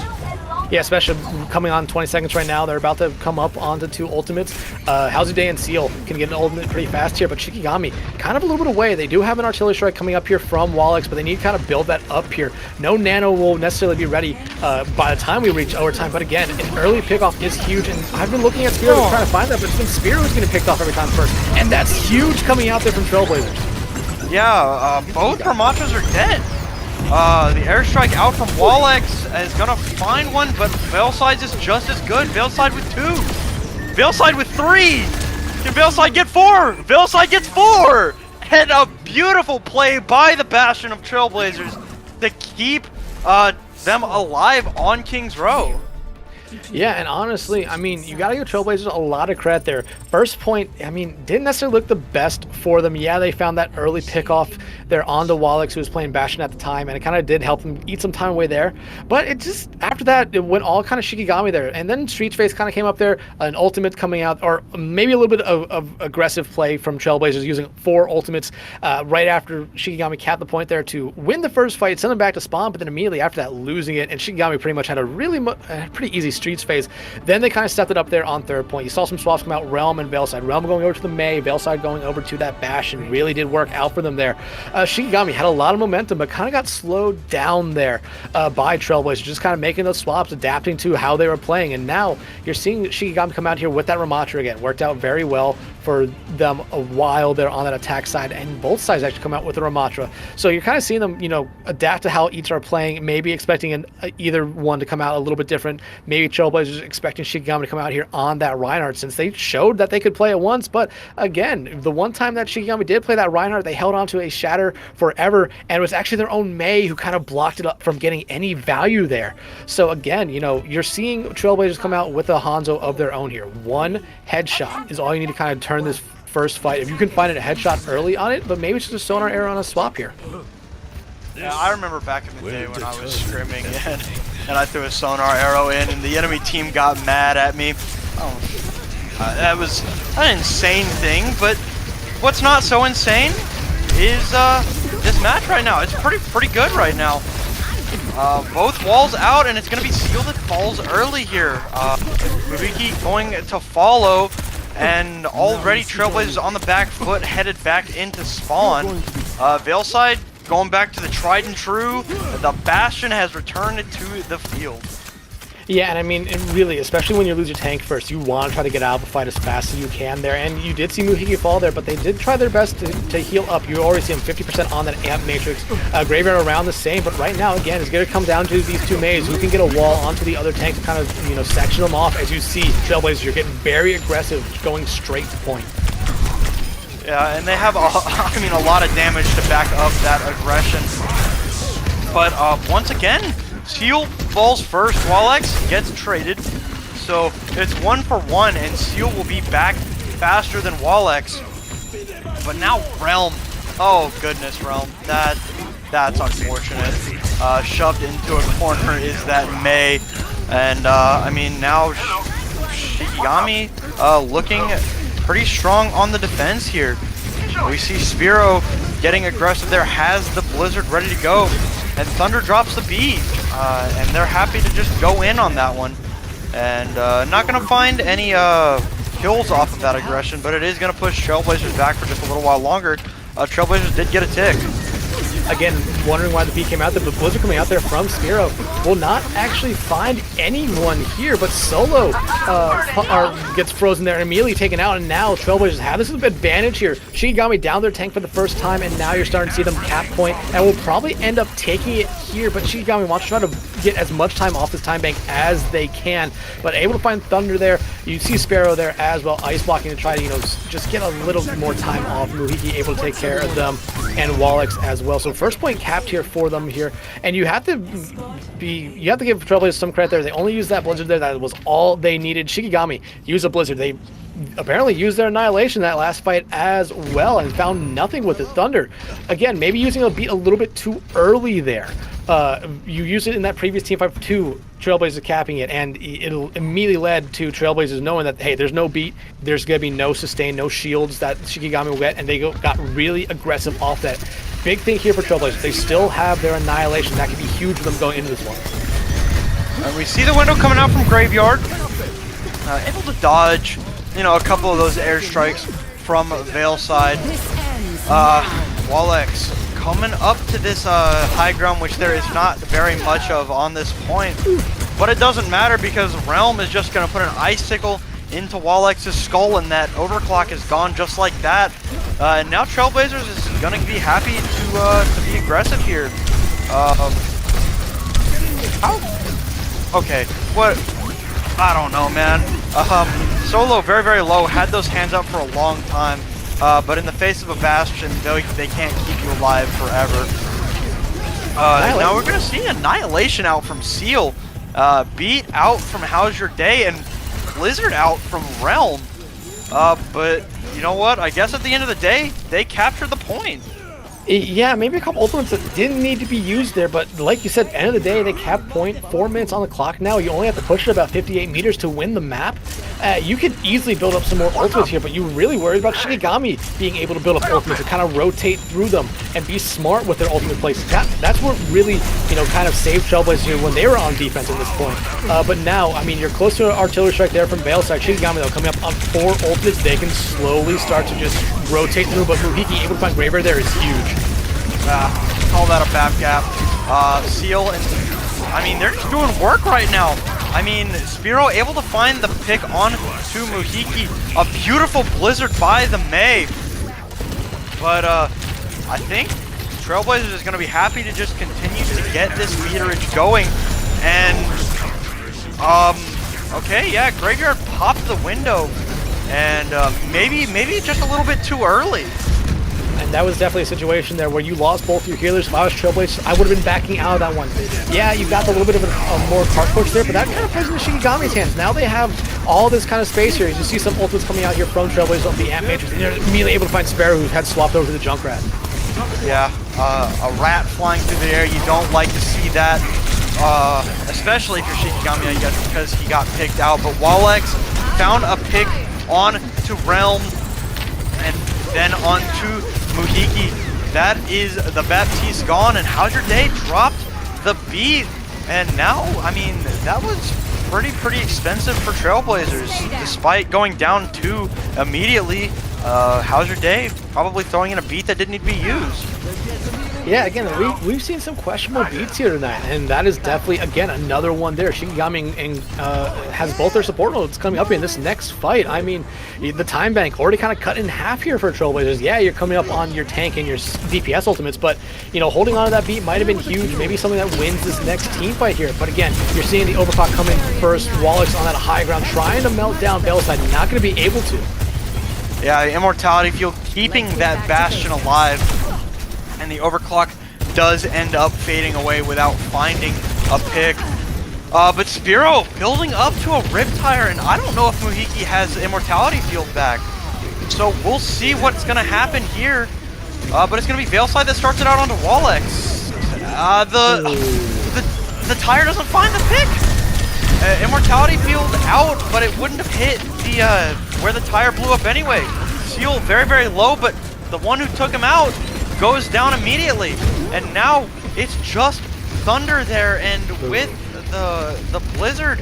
Yeah, especially coming on 20 seconds right now. They're about to come up onto two ultimates. How's your day and Seal can get an ultimate pretty fast here, but Shikigami kind of a little bit away. They do have an artillery strike coming up here from Wallix, but they need to kind of build that up here. No nano will necessarily be ready by the time we reach overtime, but again, an early pickoff is huge, and I've been looking at Spearow trying to find that, but it's been Spearow who's getting picked off every time first, and that's huge coming out there from Trailblazers. Yeah, both Ramatras are dead. The airstrike out from Wallix is gonna find one, but Veilside is just as good. Veilside with 2. Veilside with 3. Can Veilside get 4? Veilside gets 4! And a beautiful play by the Bastion of Trailblazers to keep them alive on King's Row. Yeah, and honestly, I mean, you gotta give Trailblazers a lot of credit there. First point, I mean, didn't necessarily look the best for them. Yeah, they found that early pickoff there onto Wallix, who was playing Bastion at the time, and it kind of did help them eat some time away there. But it just, after that, it went all kind of Shikigami there. And then Street Face kind of came up there, an ultimate coming out, or maybe a little bit of aggressive play from Trailblazers using 4 ultimates right after Shikigami capped the point there to win the first fight, send them back to spawn, but then immediately after that, losing it. And Shikigami pretty much had a really pretty easy Streets phase. Then they kind of stepped it up there on third point. You saw some swaps come out, Realm and Veilside. Realm going over to the Mei, Veilside going over to that Bastion. Really did work out for them there. Shikigami had a lot of momentum, but kind of got slowed down there by Trailblazers, just kind of making those swaps, adapting to how they were playing. And now you're seeing Shikigami come out here with that Ramatra again. Worked out very well for them a while there on that attack side, and both sides actually come out with a Ramatra. So you're kind of seeing them, you know, adapt to how each are playing, maybe expecting either one to come out a little bit different. Maybe Trailblazers expecting Shikigami to come out here on that Reinhardt, since they showed that they could play it once. But again, the one time that Shikigami did play that Reinhardt, they held on to a Shatter forever, and it was actually their own Mei who kind of blocked it up from getting any value there. So again, you know, you're seeing Trailblazers come out with a Hanzo of their own here. One headshot is all you need to kind of turn this first fight. If you can find a headshot early on it, but maybe it's just a sonar error on a swap here. Yeah, I remember back in the day when I was scrimming and I threw a sonar arrow in and the enemy team got mad at me. That was an insane thing, but what's not so insane is this match right now. It's pretty good right now. Both walls out, and it's going to be Seal that falls early here. Mubiki going to follow, and already Trailblazers on the back foot, headed back into spawn. Veilside going back to the tried and true. The Bastion has returned to the field. Yeah, and I mean, really, especially when you lose your tank first, you want to try to get out of the fight as fast as you can there. And you did see Muhiki fall there, but they did try their best to heal up. You already see him 50% on that amp matrix. Graveyard around the same, but right now, again, it's going to come down to these two Meis who can get a wall onto the other tank to kind of, you know, section them off. As you see, Trailblazers, you're getting very aggressive, going straight to point. Yeah, and they have, I mean, a lot of damage to back up that aggression. But once again, Seal falls first. Wallix gets traded, so it's 1 for 1, and Seal will be back faster than Wallex. But now Realm. Oh goodness, Realm. That's unfortunate. Shoved into a corner is that May. And I mean now Shikigami looking pretty strong on the defense here. We see Spiro getting aggressive there, has the Blizzard ready to go, and Thunder drops the beat, and they're happy to just go in on that one. And not going to find any kills off of that aggression, but it is going to push Trailblazers back for just a little while longer. Trailblazers did get a tick. Again, wondering why the beat came out there, but Blizzard coming out there from Spiro will not actually find anyone here, but Solo gets frozen there and immediately taken out, and now Trailblazers have this advantage here. Shikigami down their tank for the first time, and now you're starting to see them cap point, and will probably end up taking it here, but Shikigami wants to try to get as much time off this time bank as they can, but able to find Thunder there. You see Sparrow there as well, ice blocking to try to, just get a little more time off. Muhiki able to take care of them, and Wallex as well. So first point capped here for them here, and you have to give Trailblazers some credit there. They only used that Blizzard there. That was all they needed. Shikigami used a Blizzard. They apparently used their Annihilation that last fight as well and found nothing with it. Thunder, again, maybe using a beat a little bit too early there. You used it in that previous team fight too, Trailblazers capping it, and it immediately led to Trailblazers knowing that, hey, there's no beat, there's going to be no sustain, no shields that Shikigami will get, and they got really aggressive off that. Big thing here for Trailblazers, they still have their Annihilation. That could be huge for them going into this one. We see the window coming out from Graveyard, able to dodge, a couple of those airstrikes from Veil side. Wallex coming up to this high ground, which there is not very much of on this point, but it doesn't matter because Realm is just going to put an icicle into Wallex's skull, and that overclock is gone just like that. And now Trailblazers is going to be happy to be aggressive here. Okay, what? I don't know, man. Solo very, very low, had those hands up for a long time. But in the face of a Bastion, they can't keep you alive forever. Now we're going to see Annihilation out from Seal, Beat out from How's Your Day, and Blizzard out from Realm. But you know what? I guess at the end of the day, they captured the point. Yeah, maybe a couple ultimates that didn't need to be used there, but like you said, end of the day, they capped point, 4 minutes on the clock now. You only have to push it about 58 meters to win the map. You could easily build up some more ultimates here, but you're really worried about Shikigami being able to build up ultimates and kind of rotate through them and be smart with their ultimate places. That's what really, kind of saved Trailblazers here when they were on defense at this point. But now, I mean, you're close to an artillery strike there from Veil side. Shikigami, though, coming up on 4 ultimates, they can slowly start to just rotate through, but Muhiki able to find Graveyard there is huge. Call that a bad gap. Seal and I mean, they're just doing work right now. I mean, Spiro able to find the pick on to Muhiki. A beautiful Blizzard by the May. But I think Trailblazers is going to be happy to just continue to get this meterage going. And okay, yeah, Graveyard popped the window, and maybe just a little bit too early. And that was definitely a situation there where you lost both your healers. If I was Trailblazers, I would have been backing out of that one. Yeah, you got a little bit of a more cart push there, but that kind of plays into Shikigami's hands. Now they have all this kind of space here. You see some ultimates coming out here from Trailblazers on the Ant Matrix, and they're immediately able to find Sparrow, who had swapped over to the Junkrat. Yeah, a rat flying through the air. You don't like to see that, especially if you're Shikigami, I guess, because he got picked out. But Wallex found a pick on to Realm, and then on to Muhiki. That is the Baptiste gone, and How's Your Day dropped the beat. And now, I mean, that was pretty expensive for Trailblazers, despite going down 2 immediately. How's Your Day probably throwing in a beat that didn't need to be used. Yeah, again, we've seen some questionable beats here tonight, and that is definitely, again, another one there. Shikigami has both their support nodes coming up in this next fight. I mean, the time bank already kind of cut in half here for Trailblazers. Yeah, you're coming up on your tank and your DPS ultimates, but, holding on to that beat might have been huge. Maybe something that wins this next team fight here. But again, you're seeing the overclock come in first. Wallex on that high ground, trying to melt down Veilside, not going to be able to. Yeah, the Immortality Field keeping that Bastion alive. And the overclock does end up fading away without finding a pick. But Spiro building up to a Riptire, and I don't know if Muhiki has Immortality Field back. So we'll see what's going to happen here. But it's going to be Veilside that starts it out onto Wallex. The tire doesn't find the pick. Immortality field out, but it wouldn't have hit the where the tire blew up anyway. Seal very, very low, but the one who took him out goes down immediately. And now it's just Thunder there, and with the Blizzard,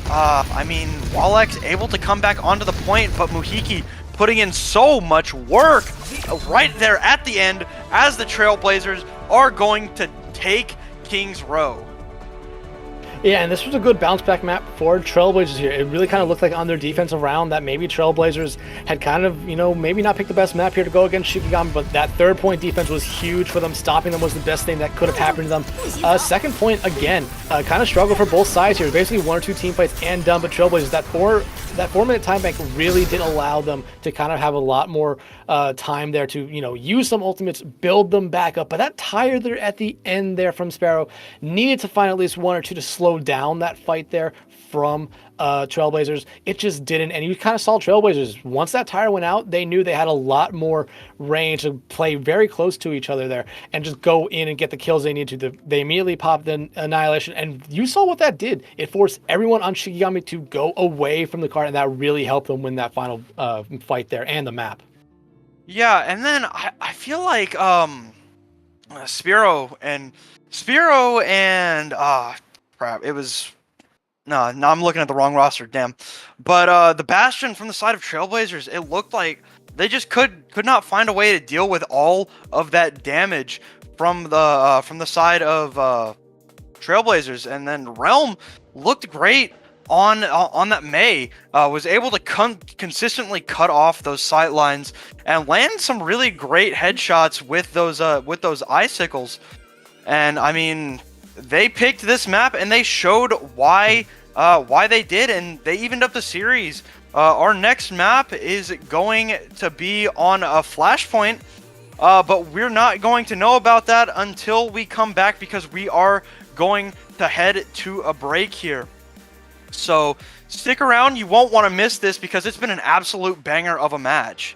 I mean, Wallex able to come back onto the point, but Muhiki putting in so much work right there at the end as the Trailblazers are going to take Kings Row. Yeah, and this was a good bounce back map for Trailblazers here. It really kind of looked like on their defensive round that maybe Trailblazers had kind of, maybe not picked the best map here to go against Shikigami, but that 3rd point defense was huge for them. Stopping them was the best thing that could have happened to them. 2nd point, again, kind of struggle for both sides here. Basically 1 or 2 team fights and done, but Trailblazers, that 4-minute time bank really did allow them to kind of have a lot more time there to, use some ultimates, build them back up. But that tire there at the end there from Sparrow needed to find at least 1 or 2 to slow down that fight there from Trailblazers. It just didn't, and you kind of saw Trailblazers. Once that tire went out, they knew they had a lot more range to play very close to each other there and just go in and get the kills they needed to. They immediately popped the Annihilation, and you saw what that did. It forced everyone on Shikigami to go away from the cart, and that really helped them win that final fight there and the map. Yeah, and then I feel like Spiro and crap, it was no, I'm looking at the wrong roster, damn. But the Bastion from the side of Trailblazers, it looked like they just could not find a way to deal with all of that damage from the side of Trailblazers. And then Realm looked great on that May, was able to consistently cut off those sight lines and land some really great headshots with those icicles. And I mean, they picked this map and they showed why they did, and they evened up the series. Our next map is going to be on a Flashpoint, but we're not going to know about that until we come back, because we are going to head to a break here. So stick around, you won't want to miss this because it's been an absolute banger of a match.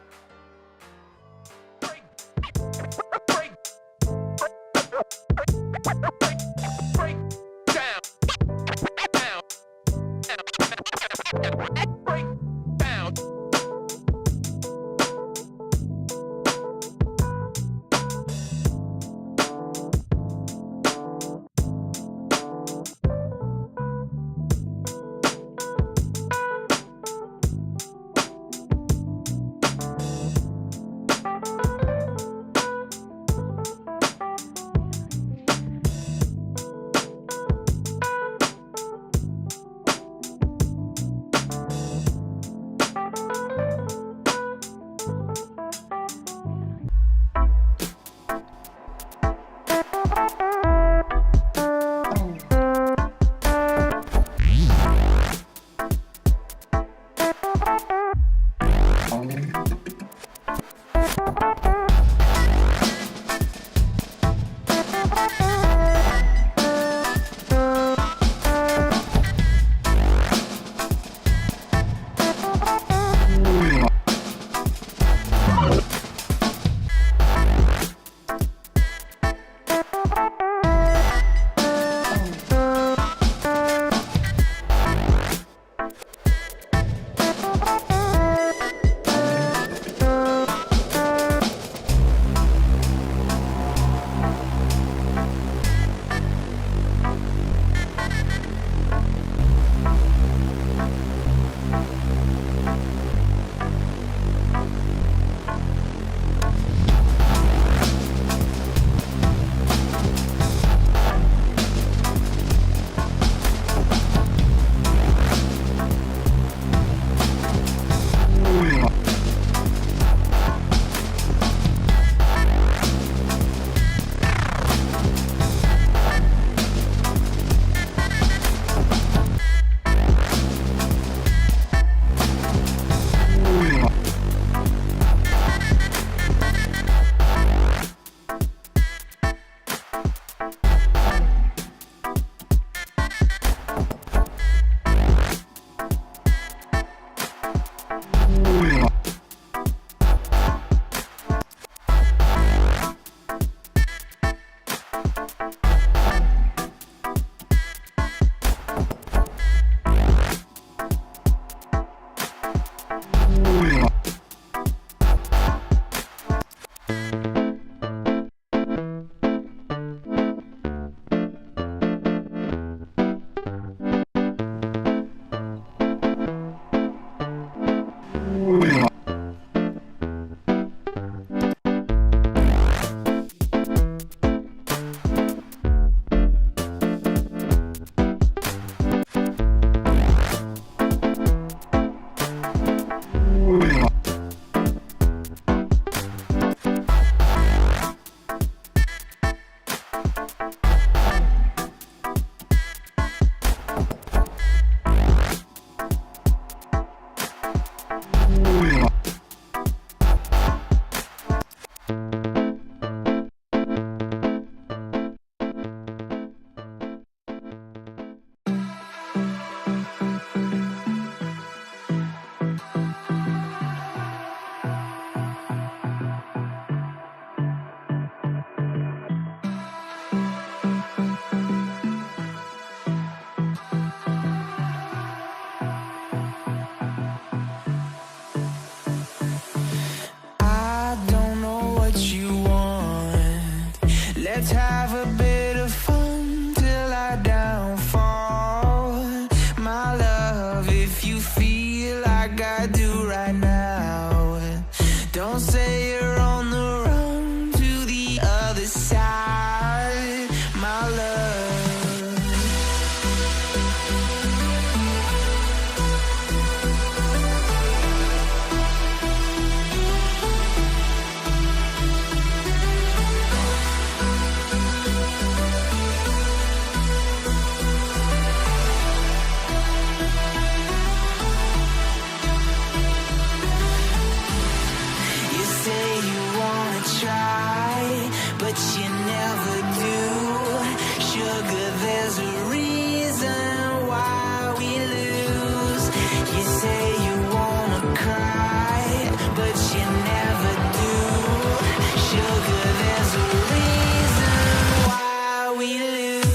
Let's have a bit of fun till I downfall. My love, if you feel like I do right now, don't say you're on the run to the other side, my love. But you never do. Sugar, there's a reason why we lose. You say you wanna cry, but you never do. Sugar, there's a reason why we lose.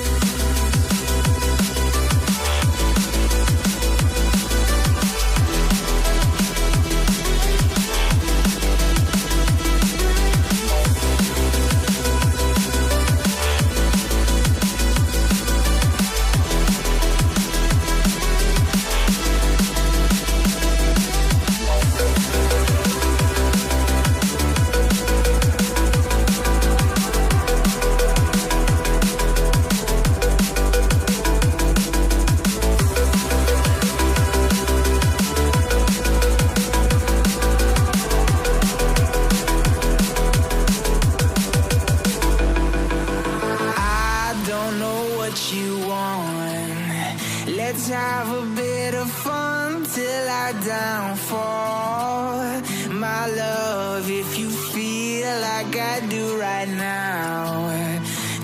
Let's have a bit of fun till I downfall. My love, if you feel like I do right now,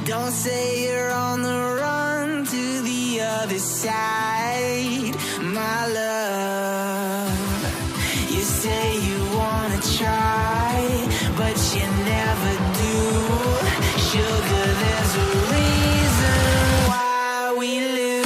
don't say you're on the run to the other side, my love. You say you wanna try, but you never do. Sugar, there's a reason why we lose.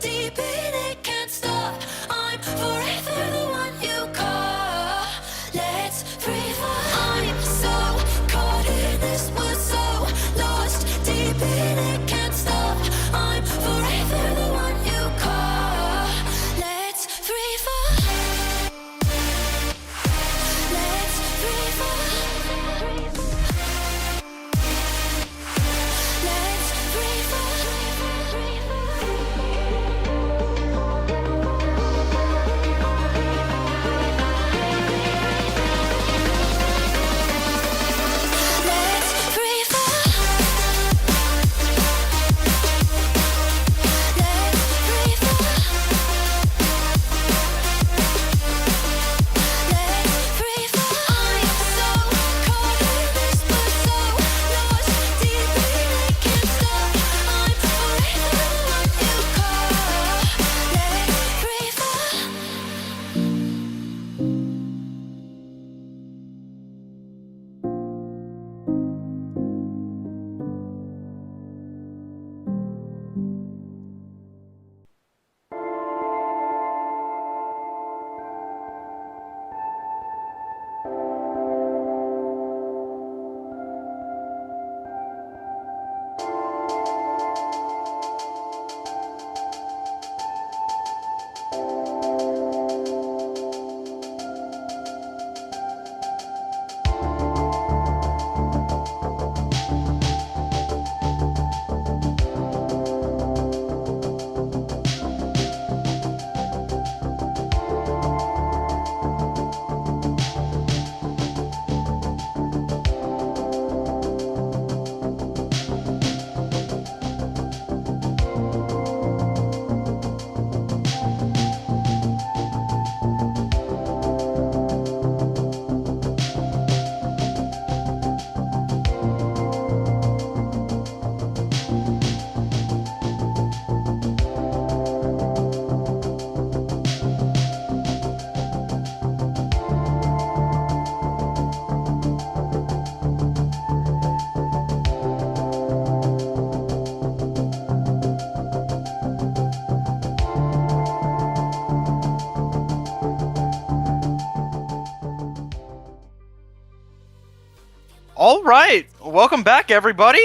deep in it, can't stop. I'm forever the one you call. Let's free fall. I'm so caught in this wood, so lost deep in it, can't stop. I'm forever the one you call. Let's free fall. Let's free fall. Let's free fall. Let's free fall. Let's free fall. Let's free fall. I'm so caught in this, but so lost deep in it, can't stop. I'm forever the one you call. Let's free fall. All right, welcome back, everybody.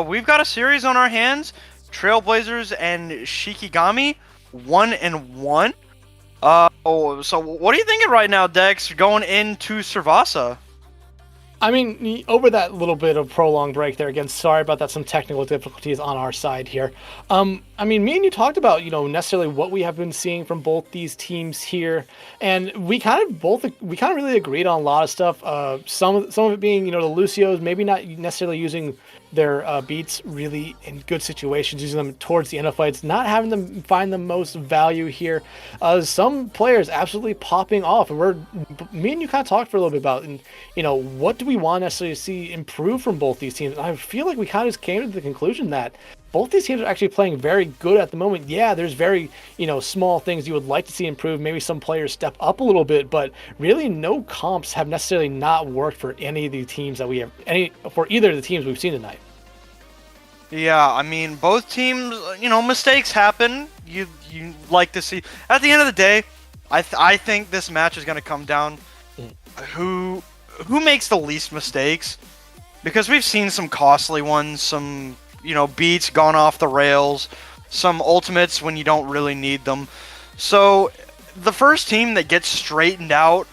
We've got a series on our hands: Trailblazers and Shikigami, 1-1. So what are you thinking right now, Dex? Going into Servasa? I mean, over that little bit of prolonged break there, again, sorry about that, some technical difficulties on our side here. I mean, me and you talked about, necessarily what we have been seeing from both these teams here, and we kind of really agreed on a lot of stuff. Some of it being, the Lucios maybe not necessarily using their beats really in good situations, using them towards the end of fights, not having them find the most value here. Some players absolutely popping off, and me and you kind of talked for a little bit about, and what do we want necessarily to see improve from both these teams? And I feel like we kind of just came to the conclusion that both these teams are actually playing very good at the moment. Yeah, there's very, small things you would like to see improve. Maybe some players step up a little bit, but really no comps have necessarily not worked for any of the teams that we have, for either of the teams we've seen tonight. Yeah, I mean, both teams, mistakes happen. You like to see. At the end of the day, I think this match is going to come down who makes the least mistakes, because we've seen some costly ones, some beats gone off the rails, some ultimates when you don't really need them. So the first team that gets straightened out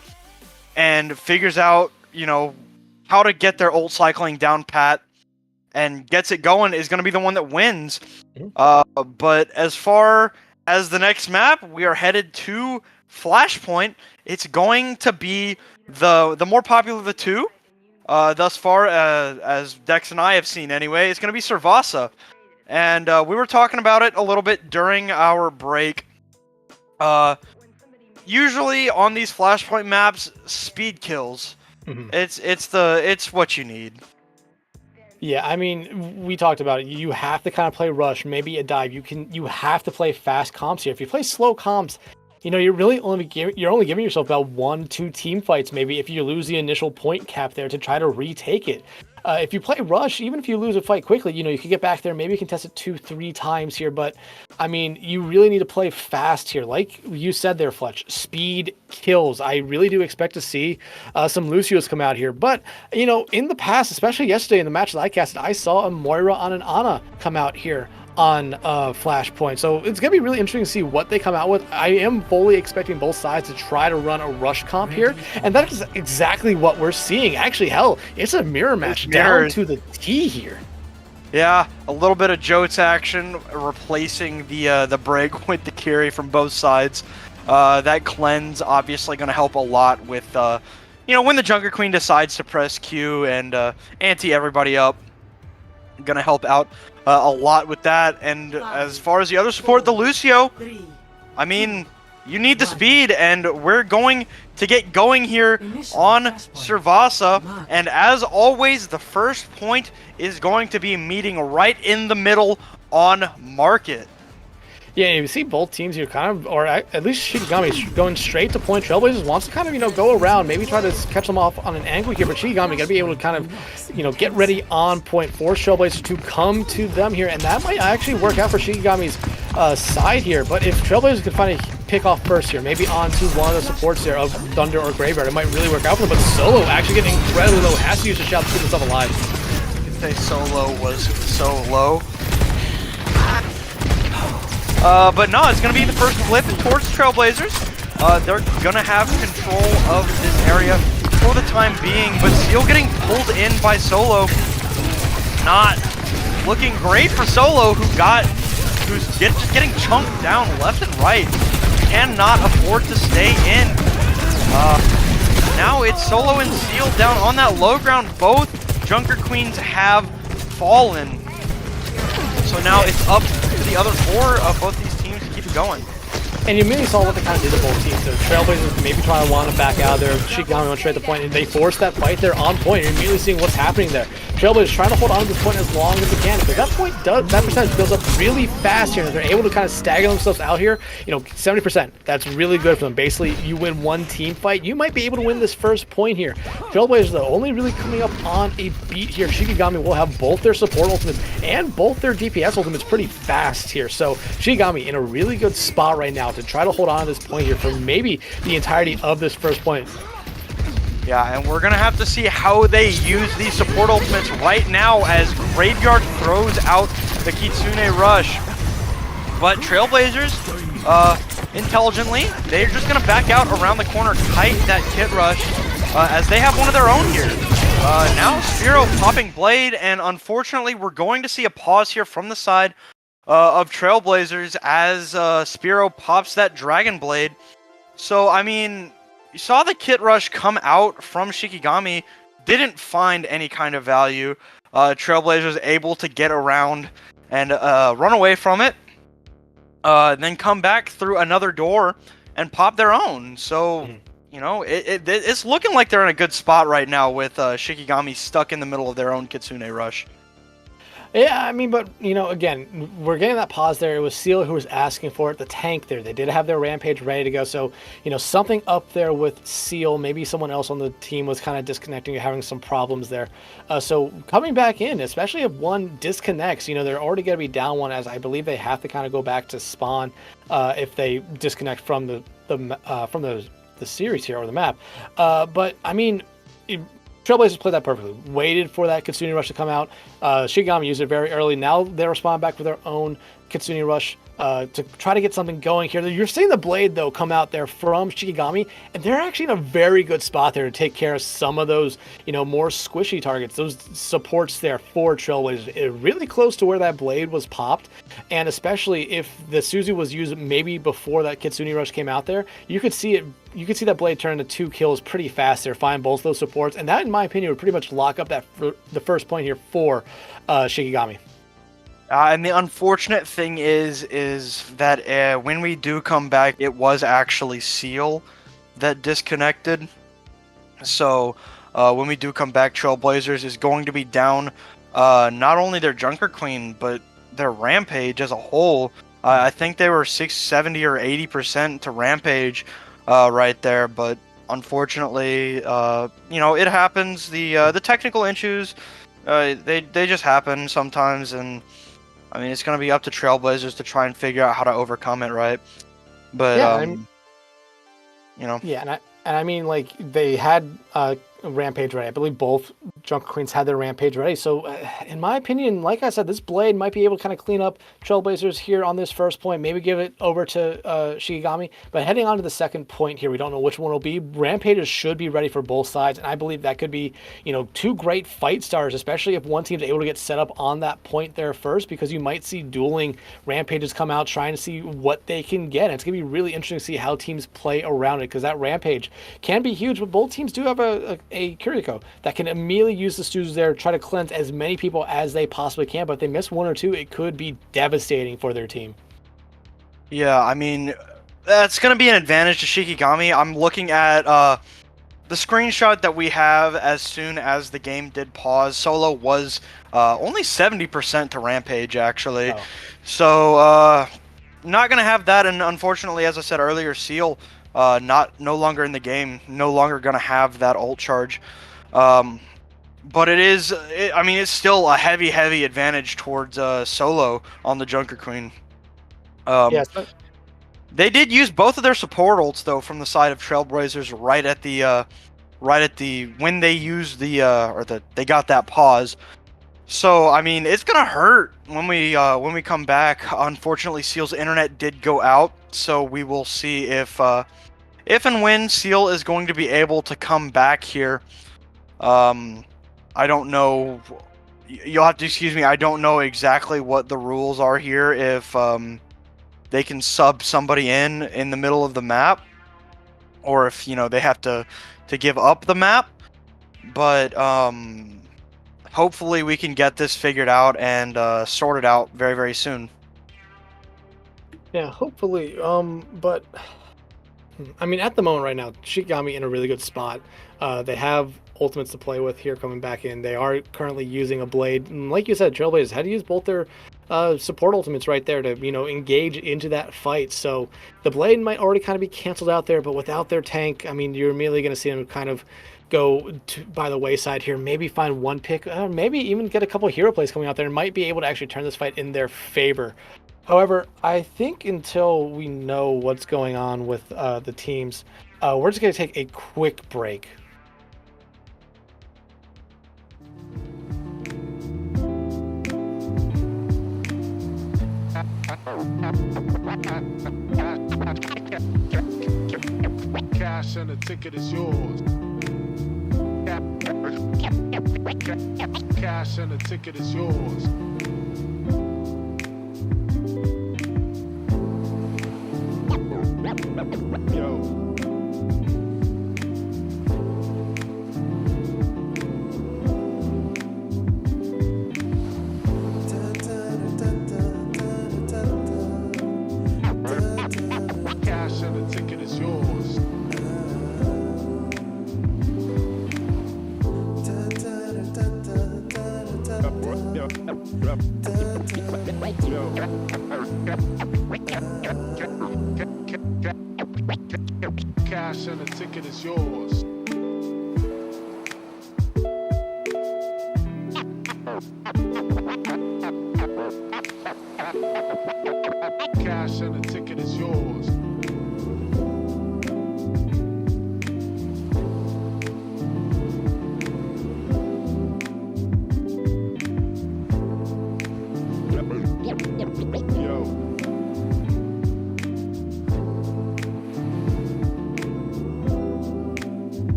and figures out, how to get their ult cycling down pat and gets it going is going to be the one that wins. But as far as the next map, we are headed to Flashpoint. It's going to be the more popular of the two. Thus far, as Dex and I have seen anyway, it's going to be Servasa. And we were talking about it a little bit during our break. Usually on these Flashpoint maps, speed kills. Mm-hmm. It's what you need. Yeah, I mean, we talked about it. You have to kind of play rush, maybe a dive. You have to play fast comps here. If you play slow comps, you're only giving yourself about 1-2 team fights, maybe, if you lose the initial point cap there to try to retake it. If you play Rush, even if you lose a fight quickly, you can get back there, maybe contest it 2-3 times here. But I mean, you really need to play fast here. Like you said there, Fletch, speed kills. I really do expect to see some Lucios come out here. But, in the past, especially yesterday in the match that I casted, I saw a Moira on an Ana come out here on Flashpoint. So it's going to be really interesting to see what they come out with. I am fully expecting both sides to try to run a rush comp here. And that is exactly what we're seeing. Actually, hell, it's a mirror match down to the T here. Yeah, a little bit of Jotes action, replacing the Brig with the Kiri from both sides. That cleanse obviously going to help a lot with, when the Junker Queen decides to press Q and ante everybody up. Going to help out a lot with that. And as far as the other support, the Lucio, I mean, you need the speed, and we're going to get going here on Servasa. And as always, the first point is going to be meeting right in the middle on Market. Yeah, you see both teams here or at least Shikigami going straight to point. Trailblazers wants to kind of, go around, maybe try to catch them off on an angle here, but Shikigami got to be able to kind of, get ready on point, force Trailblazers to come to them here, and that might actually work out for Shikigami's side here. But if Trailblazers could find a pick off first here, maybe onto one of the supports there of Thunder or Graveyard, it might really work out for them. But Solo actually getting incredibly low, has to use a shot to keep himself alive. They Solo was so low. But no, it's going to be the first flip towards Trailblazers. They're going to have control of this area for the time being, but Seal getting pulled in by Solo. Not looking great for Solo, who's just getting chunked down left and right. Cannot afford to stay in. Now it's Solo and Seal down on that low ground. Both Junker Queens have fallen. So now it's up to the other four of both these teams to keep it going. And you immediately saw what they kind of did to both teams. So Trailblazers maybe trying to want to back out there. Shikigami went straight to the point, and they forced that fight there on point. You're immediately seeing what's happening there. Trailblazers trying to hold on to this point as long as they can, because that percentage builds up really fast here. And they're able to kind of stagger themselves out here. 70%. That's really good for them. Basically, you win one team fight, you might be able to win this first point here. Trailblazers, though, only really coming up on a beat here. Shikigami will have both their support ultimates and both their DPS ultimates pretty fast here. So Shikigami in a really good spot right now to try to hold on to this point here for maybe the entirety of this first point. Yeah, and we're going to have to see how they use these support ultimates right now as Graveyard throws out the Kitsune Rush. But Trailblazers, intelligently, they're just going to back out around the corner, kite that Kit Rush, as they have one of their own here. Now Spiro popping Blade, and unfortunately we're going to see a pause here from the side of Trailblazers as Spiro pops that Dragon Blade. So, I mean, you saw the Kit Rush come out from Shikigami, didn't find any kind of value. Trailblazers able to get around and run away from it, then come back through another door and pop their own. So, it's looking like they're in a good spot right now with Shikigami stuck in the middle of their own Kitsune Rush. Yeah, I mean, but, again, we're getting that pause there. It was Seal who was asking for it, the tank there. They did have their Rampage ready to go. So, something up there with Seal, maybe someone else on the team was kind of disconnecting, having some problems there. So coming back in, especially if one disconnects, they're already going to be down one, as I believe they have to kind of go back to spawn if they disconnect from the series here or the map. But, I mean, Trailblazers played that perfectly. Waited for that Kitsune Rush to come out. Shikigami used it very early. Now they respond back with their own Kitsune Rush to try to get something going here. You're seeing the Blade, though, come out there from Shikigami, and they're actually in a very good spot there to take care of some of those, more squishy targets, those supports there for Trailblazers. Really close to where that Blade was popped, and especially if the Suzu was used maybe before that Kitsune Rush came out there, you could see that Blade turn into 2 kills pretty fast there, find both those supports, and that, in my opinion, would pretty much lock up the first point here for Shikigami. And the unfortunate thing is that when we do come back, it was actually Seal that disconnected. So when we do come back, Trailblazers is going to be down not only their Junker Queen, but their Rampage as a whole. I think they were 70 or 80% to Rampage right there, but unfortunately, it happens. The technical issues They just happen sometimes, and I mean it's gonna be up to Trailblazers to try and figure out how to overcome it, right? But Yeah, you know. yeah, and I mean, like they had Rampage ready. I believe both Junker Queens had their Rampage ready. So, in my opinion, like I said, this Blade might be able to kind of clean up Trailblazers here on this first point. Maybe give it over to Shikigami. But heading on to the second point here, we don't know which one will be. Rampages should be ready for both sides, and I believe that could be, two great fight stars, especially if one team's able to get set up on that point there first, because you might see dueling Rampages come out trying to see what they can get. And it's gonna be really interesting to see how teams play around it, because that Rampage can be huge, but both teams do have a Kiriko that can immediately use the Stews there, try to cleanse as many people as they possibly can. But if they miss one or two, it could be devastating for their team. Yeah, I mean, that's going to be an advantage to Shikigami. I'm looking at the screenshot that we have as soon as the game did pause. Solo was only 70% to Rampage, actually. Oh. So, not going to have that, and unfortunately, as I said earlier, Seal no longer in the game, no longer going to have that ult charge. But it's still a heavy advantage towards Solo on the Junker Queen. Yes. They did use both of their support ults though from the side of Trailblazers right at the when they used they got that pause. So I mean it's gonna hurt when we come back. Unfortunately, Seal's internet did go out, so we will see if and when Seal is going to be able to come back here. I don't know. You'll have to excuse me. I don't know exactly what the rules are here. If they can sub somebody in the middle of the map, or if they have to give up the map. But hopefully we can get this figured out and sorted out very, very soon. Yeah, hopefully. But I mean, at the moment right now, Shikigami in a really good spot. They have ultimates to play with here coming back in. They are currently using a Blade. And like you said, Trailblazers had to use both their support ultimates right there to, engage into that fight. So the Blade might already kind of be canceled out there, but without their tank, I mean, you're immediately going to see them kind of go by the wayside here. Maybe find one pick, maybe even get a couple hero plays coming out there and might be able to actually turn this fight in their favor. However, I think until we know what's going on with the teams, we're just going to take a quick break. Cash and the ticket is yours. Cash and the ticket is yours. Yo. Cash and the ticket is yours. Cash and the ticket is yours. Cash and the ticket is yours. Yo.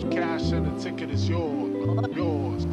Cash and the ticket is yours. Yours.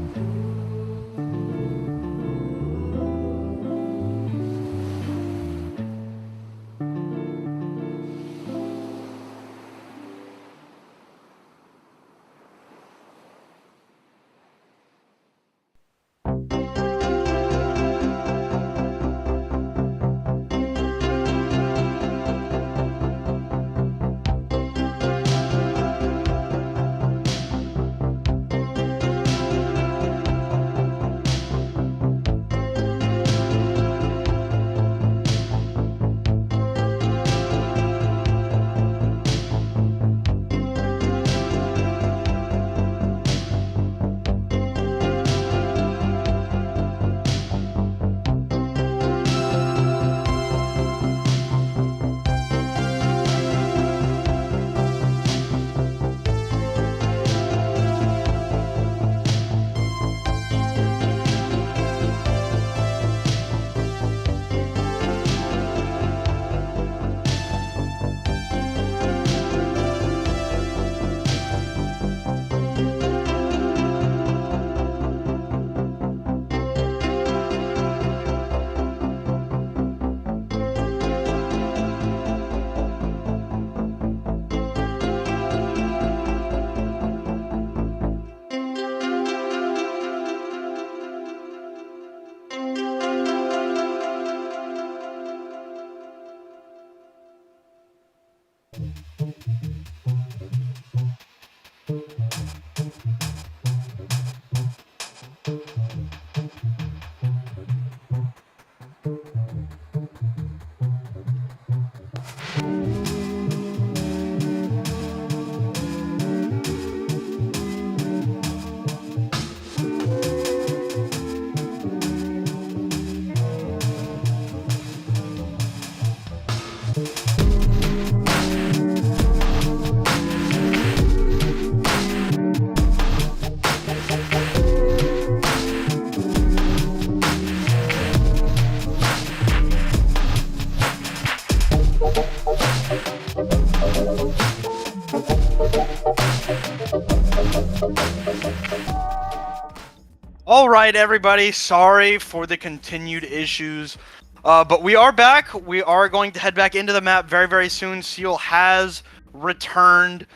All right, everybody. Sorry for the continued issues, but we are back. We are going to head back into the map very, very soon. Seal has returned.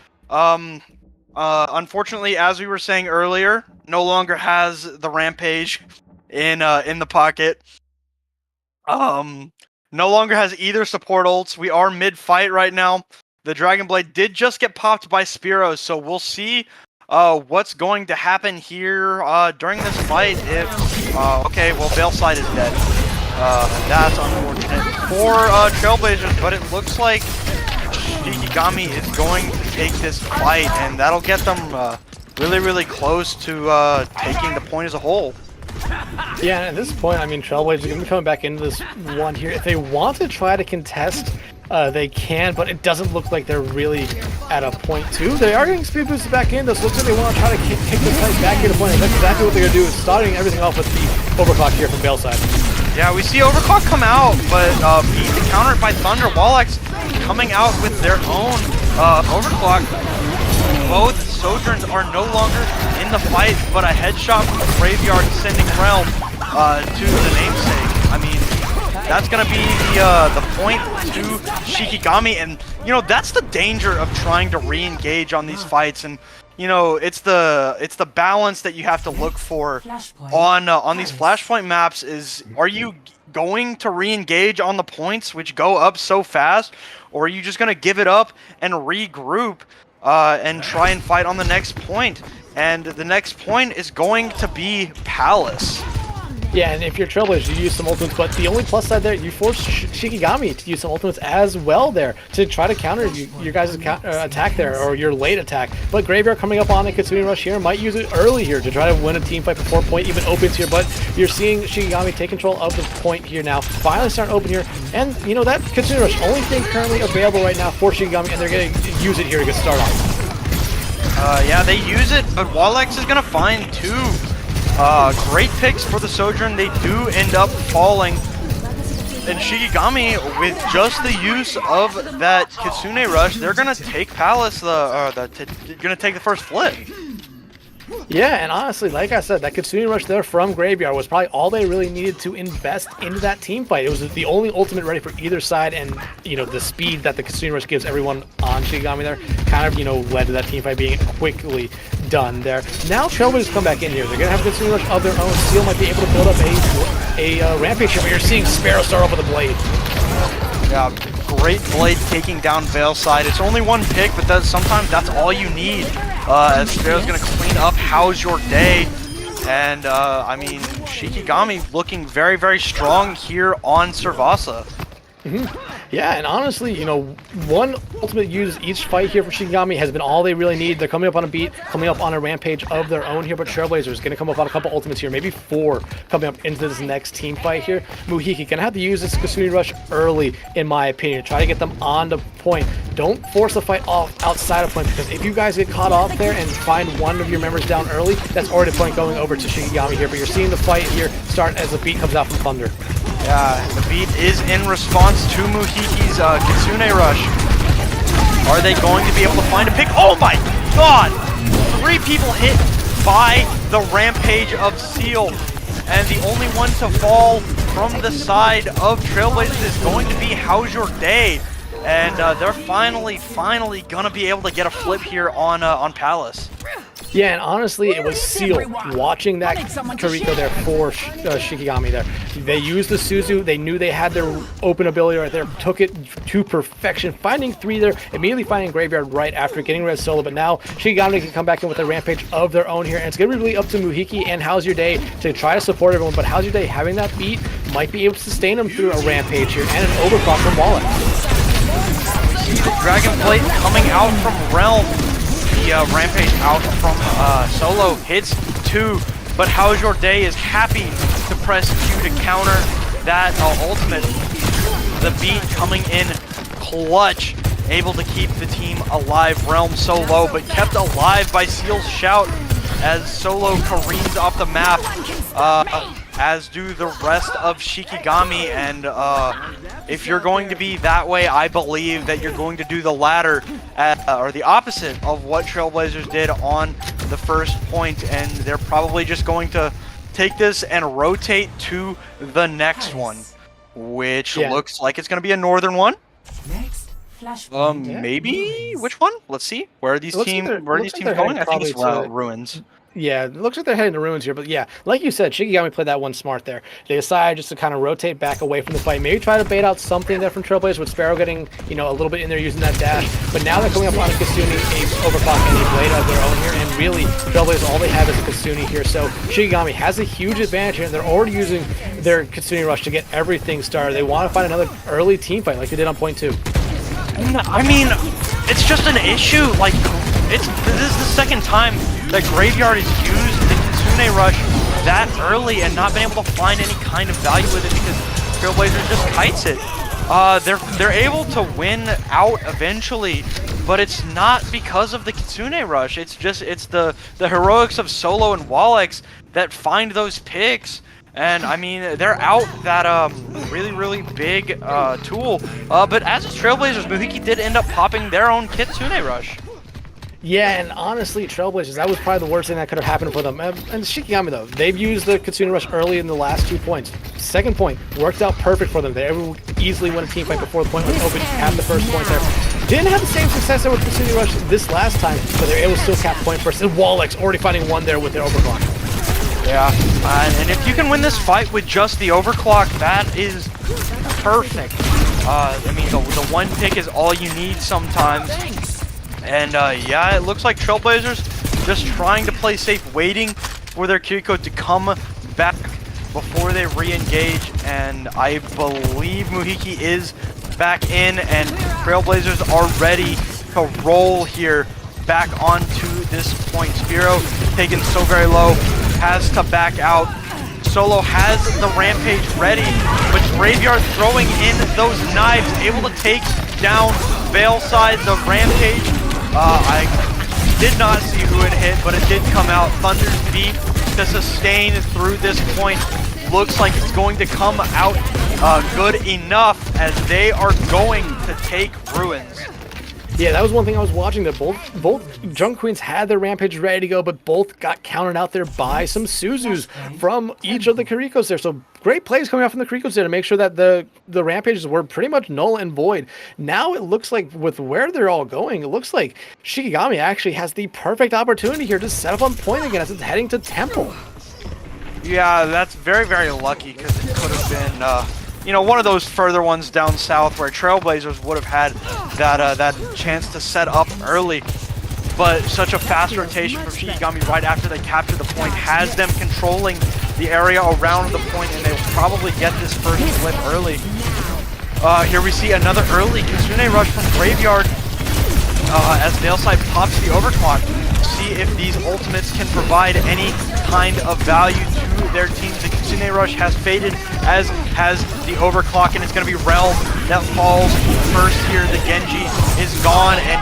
Unfortunately, as we were saying earlier, no longer has the rampage in the pocket. No longer has either support ults. We are mid-fight right now. The Dragon Blade did just get popped by Spearow, so we'll see what's going to happen here during this fight. If okay, well, Veilside is dead. That's unfortunate for Trailblazers, but it looks like Shikigami is going to take this fight, and that'll get them really, really close to taking the point as a whole. Yeah, and at this point, I mean, Trailblazers are going to be coming back into this one here. If they want to try to contest, they can, but it doesn't look like they're really at a point two. They are getting speed boosted back in. This looks like they want to try to kick this fight back here to point. That's exactly what they're going to do, is starting everything off with the overclock here from Veilside. Yeah, we see Overclock come out, but beat countered by Thunder. Wallx coming out with their own Overclock. Both Sojourns are no longer in the fight, but a headshot from the Graveyard sending Realm to the namesake. I mean, that's gonna be the point to Shikigami, and you know that's the danger of trying to re-engage on these fights, and you know it's the balance that you have to look for on these Flashpoint maps. Is, are you going to re-engage on the points which go up so fast, or are you just gonna give it up and regroup and try and fight on the next point? And the next point is going to be Palace. Yeah, and if you're Trailblazers, you use some ultimates, but the only plus side there, you force Shikigami to use some ultimates as well there to try to counter your guys' attack there, or your late attack. But Graveyard coming up on a Kitsune Rush here might use it early here to try to win a team fight before point even opens here, but you're seeing Shikigami take control of the point here now, finally starting to open here, and you know that Kitsune Rush, only thing currently available right now for Shikigami, and they're going to use it here to get started off. Yeah, they use it, but Wallx is going to find two great picks for the Sojourn. They do end up falling. And Shikigami, with just the use of that Kitsune Rush, they're going to take Palace, going to take the first flip. Yeah, and honestly, like I said, that Kitsune Rush there from Graveyard was probably all they really needed to invest into that team fight. It was the only ultimate ready for either side, and you know the speed that the Kitsune Rush gives everyone on Shikigami there kind of, you know, led to that team fight being quickly done there. Now Trailblazers come back in here. They're gonna have a Kitsune Rush of their own. Seal might be able to build up a rampage here, but you're seeing Spearow start off with a blade. Yeah, great blade taking down Veilside. It's only one pick, but sometimes that's all you need. As Spearow's gonna clean up How's Your Day, and I mean Shikigami looking very, very strong here on Servasa. Yeah, and honestly, you know, one ultimate use each fight here for Shikigami has been all they really need. They're coming up on a beat, coming up on a rampage of their own here, but Trailblazer is going to come up on a couple ultimates here, maybe 4 coming up into this next team fight here. Muhiki going to have to use this Kitsune Rush early, in my opinion, try to get them on the point. Don't force the fight off outside of point, because if you guys get caught off there and find one of your members down early, that's already a point going over to Shikigami here, but you're seeing the fight here start as the beat comes out from Thunder. Yeah, the beat is in response to Muhiki's Kitsune Rush. Are they going to be able to find a pick? Oh my god! 3 people hit by the Rampage of Seal. And the only one to fall from the side of Trailblazers is going to be How's Your Day. And they're finally gonna be able to get a flip here on Palace. Yeah, and honestly, it was Seal watching that Kiriko there for Shikigami there. They used the Suzu. They knew they had their open ability right there. Took it to perfection. Finding 3 there. Immediately finding Graveyard right after getting rid of Solo. But now Shikigami can come back in with a rampage of their own here. And it's going to be really up to Muhiki and How's Your Day to try to support everyone. But How's Your Day having that beat might be able to sustain them through a rampage here. And an overclock from Wallet. Dragon Plate coming out from Realm. The Rampage out from Solo hits 2, but How's Your Day is happy to press Q to counter that ultimate. The beat coming in clutch, able to keep the team alive. Realm so low, but kept alive by Seal's shout as Solo careens off the map. as do the rest of Shikigami, and if you're going to be that way, I believe that you're going to do the latter, or the opposite of what Trailblazers did on the first point, and they're probably just going to take this and rotate to the next one, which looks like it's going to be a northern one. Maybe which one? Let's see. Where are these teams? Where are these teams going? I think it's Ruins. Yeah, it looks like they're heading to Ruins here, but yeah, like you said, Shikigami played that one smart there. They decided just to kind of rotate back away from the fight, maybe try to bait out something there from Trailblazer with Sparrow getting, you know, a little bit in there using that dash, but now they're coming up on a Kasuni, a Overclock, and a Blade of their own here, and really, Trailblazer, all they have is a Kasuni here, so Shikigami has a huge advantage here, and they're already using their Kasuni Rush to get everything started. They want to find another early team fight like they did on point 2. I mean, it's just an issue, like, this is the second time that Graveyard has used the Kitsune Rush that early and not been able to find any kind of value with it because Trailblazer just kites it. They're able to win out eventually, but it's not because of the Kitsune Rush. It's the heroics of Solo and Walex that find those picks. And I mean, they're out that really big tool. But as is Trailblazers, Muhiki did end up popping their own Kitsune Rush. Yeah, and honestly, Trailblazers, that was probably the worst thing that could have happened for them. And Shikigami, though, they've used the Kitsune Rush early in the last 2 points. Second point worked out perfect for them. They were easily win a team fight before the point was open, had the first point there. Didn't have the same success there with Kitsune Rush this last time, but they were able to still cap point first. And Walex already finding one there with their overclock. Yeah, and if you can win this fight with just the overclock, that is perfect. I mean, the one pick is all you need sometimes. And yeah, it looks like Trailblazers just trying to play safe, waiting for their Kiriko to come back before they re-engage. And I believe Muhiki is back in, and Trailblazers are ready to roll here back onto this point. Spiro taken so very low, has to back out. Solo has the Rampage ready, but Graveyard throwing in those knives, able to take down Veilside, the Rampage. I did not see who it hit, but it did come out. Thunder's Beat to sustain through this point. Looks like it's going to come out good enough as they are going to take Ruins. Yeah, that was one thing I was watching, that both Junk Queens had their Rampage ready to go, but both got countered out there by some Suzus from each of the Kirikos there. So great plays coming out from the Kirikos there to make sure that the Rampages were pretty much null and void. Now it looks like with where they're all going, it looks like Shikigami actually has the perfect opportunity here to set up on point again as it's heading to Temple. Yeah, that's very lucky because it could have been you know, one of those further ones down south where Trailblazers would have had that chance to set up early. But such a fast rotation from Shikigami right after they capture the point has them controlling the area around the point, and they will probably get this first flip early. Here we see another early Kitsune Rush from Graveyard as Veilside pops the overclock. See if these ultimates can provide any kind of value to their team. The Kitsune Rush has faded, as has the overclock, and it's going to be Realm that falls first here. The Genji is gone, and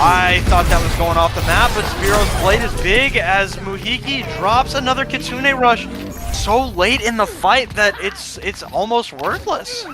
I thought that was going off the map, but Spiro's Blade is big as Muhiki drops another Kitsune Rush so late in the fight that it's almost worthless.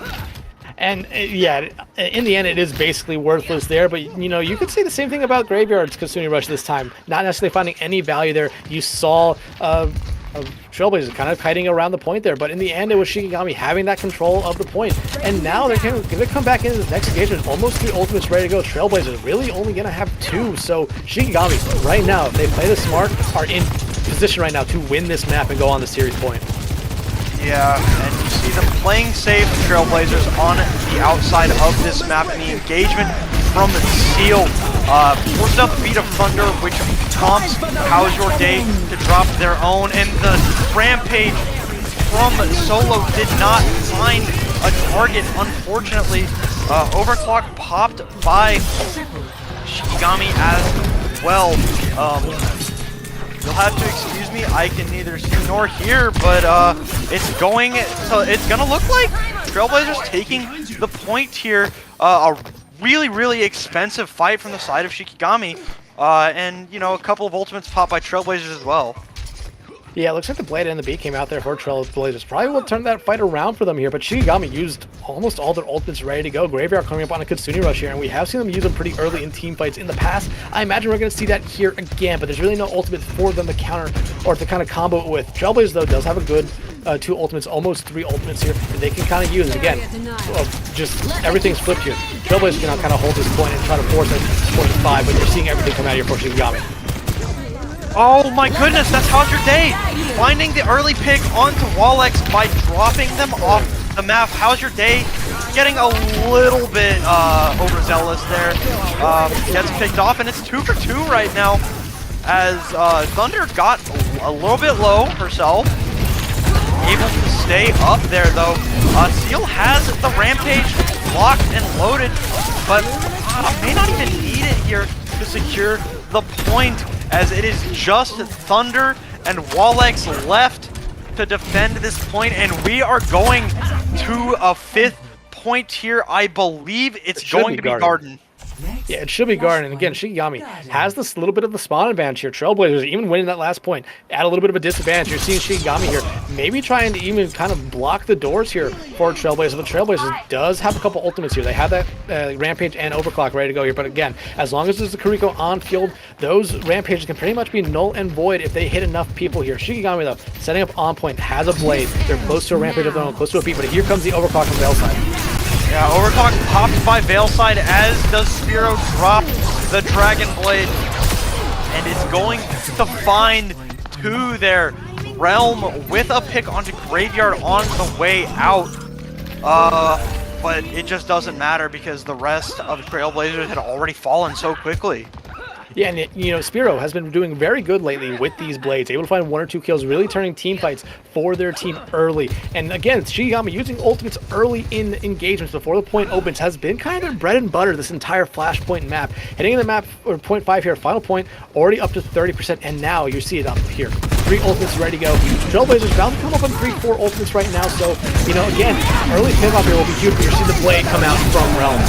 And yeah, in the end, it is basically worthless there. But you know, you could say the same thing about Graveyard's Kitsune Rush this time. Not necessarily finding any value there. You saw Trailblazers kind of kiting around the point there, but in the end, it was Shikigami having that control of the point. And now they're going to come back into this next engagement, almost 3 ultimates ready to go. Trailblazers really only going to have 2. So Shikigami, right now, if they play this smart, are in position right now to win this map and go on the series point. Yeah, and you see them playing safe, Trailblazers on the outside of this map, and the engagement from Seal forces out the beat of Thunder, which prompts How's Your Day to drop their own, and the Rampage from Solo did not find a target, unfortunately. Overclock popped by Shikigami as well. You'll have to excuse me, I can neither see nor hear, but it's gonna look like Trailblazers taking the point here. A really expensive fight from the side of Shikigami, and you know, a couple of ultimates popped by Trailblazers as well. Yeah, it looks like the Blade and the Beat came out there for Trailblazers. Probably will turn that fight around for them here, but Shikigami used almost all their ultimates ready to go. Graveyard coming up on a Kitsune Rush here, and we have seen them use them pretty early in team fights in the past. I imagine we're going to see that here again, but there's really no ultimate for them to counter or to kind of combo it with. Trailblazers, though, does have a good 2 ultimates, almost 3 ultimates here, and they can kind of use it. Again, just everything's flipped here. Trailblazers can now kind of hold this point and try to force it to 25, but you're seeing everything come out here for Shikigami. Oh my goodness, that's how's your day? Finding the early pick onto Wallex by dropping them off the map. How's your day? Getting a little bit overzealous there. Gets picked off, and it's 2 for 2 right now. As Thunder got a little bit low herself. Able to stay up there though. Seal has the Rampage locked and loaded, but may not even need it here to secure the point, as it is just Thunder and Wallex left to defend this point, and we are going to a 5th point here. I believe it's going to be Garden. Yeah, it should be Garden. And again, Shikigami has this little bit of the spawn advantage here. Trailblazers, even winning that last point, add a little bit of a disadvantage. You're seeing Shikigami here maybe trying to even kind of block the doors here for Trailblazers. But Trailblazers does have a couple ultimates here. They have that Rampage and Overclock ready to go here. But again, as long as there's a Kuriko on field, those Rampages can pretty much be null and void if they hit enough people here. Shikigami, though, setting up on point, has a Blade. They're close to a Rampage of their own, close to a beat. But here comes the Overclock from Veilside. Yeah, Overclock popped by Veilside, as does Spiro drop the Dragon Blade. And it's going to find 2 there. Realm with a pick onto Graveyard on the way out. But it just doesn't matter because the rest of the Trailblazers had already fallen so quickly. Yeah, and Spiro has been doing very good lately with these Blades, able to find 1 or 2 kills, really turning team fights for their team early. And again, Shikigami using ultimates early in engagements before the point opens has been kind of their bread and butter this entire Flashpoint map. Heading in the map, or point 5 here, final point, already up to 30%, and now you see it up here. 3 ultimates ready to go. Trailblazers bound to come up on 3-4 ultimates right now, so, again, early pickup here will be huge, but you're seeing the Blade come out from Realm.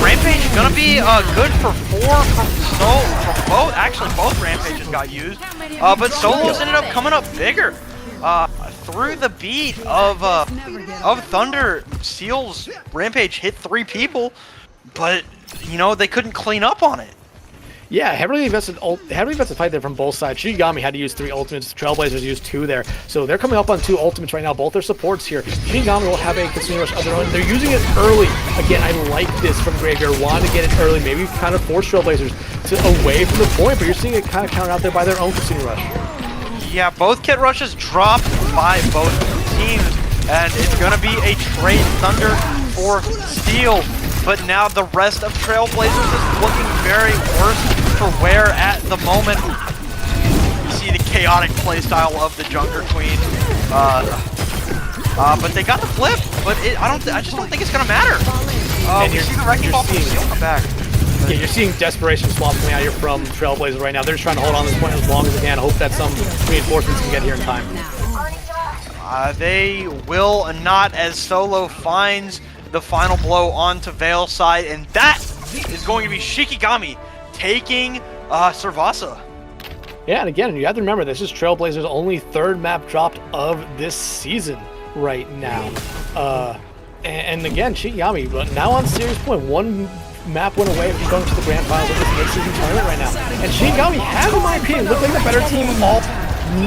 Rampage gonna be good for 4 from both. Actually, both Rampages got used, but Solos ended up coming up bigger through the beat of Thunder. Seal's Rampage hit 3 people, but they couldn't clean up on it. Yeah, heavily invested fight there from both sides. Shikigami had to use 3 ultimates. Trailblazers used 2 there. So they're coming up on 2 ultimates right now. Both their supports here. Shikigami will have a Kitsune Rush of their own. They're using it early. Again, I like this from Graveyard. Wanted to get it early. Maybe kind of force Trailblazers away from the point, but you're seeing it kind of counted out there by their own Kitsune Rush. Yeah, both Kit Rushes dropped by both teams, and it's going to be a trade Thunder for Steel. But now the rest of Trailblazers is looking very worse for wear at the moment. You see the chaotic playstyle of the Junker Queen. But they got the flip, but I just don't think it's gonna matter. You see the Wrecking Ball from Steel come back. Yeah, you're seeing desperation swaps coming out here from Trailblazers right now. They're just trying to hold on this point as long as they can. I hope that some reinforcements can get here in time. They will not, as Solo finds the final blow onto Veilside, and that is going to be Shikigami taking Servasa. Yeah, and again, you have to remember, this is Trailblazers' only 3rd map dropped of this season right now. And again, Shikigami, but now on Series Point, 1 map went away from going to the grand finals of this mid-season tournament right now. And Shikigami has, in my opinion, looked like the better team all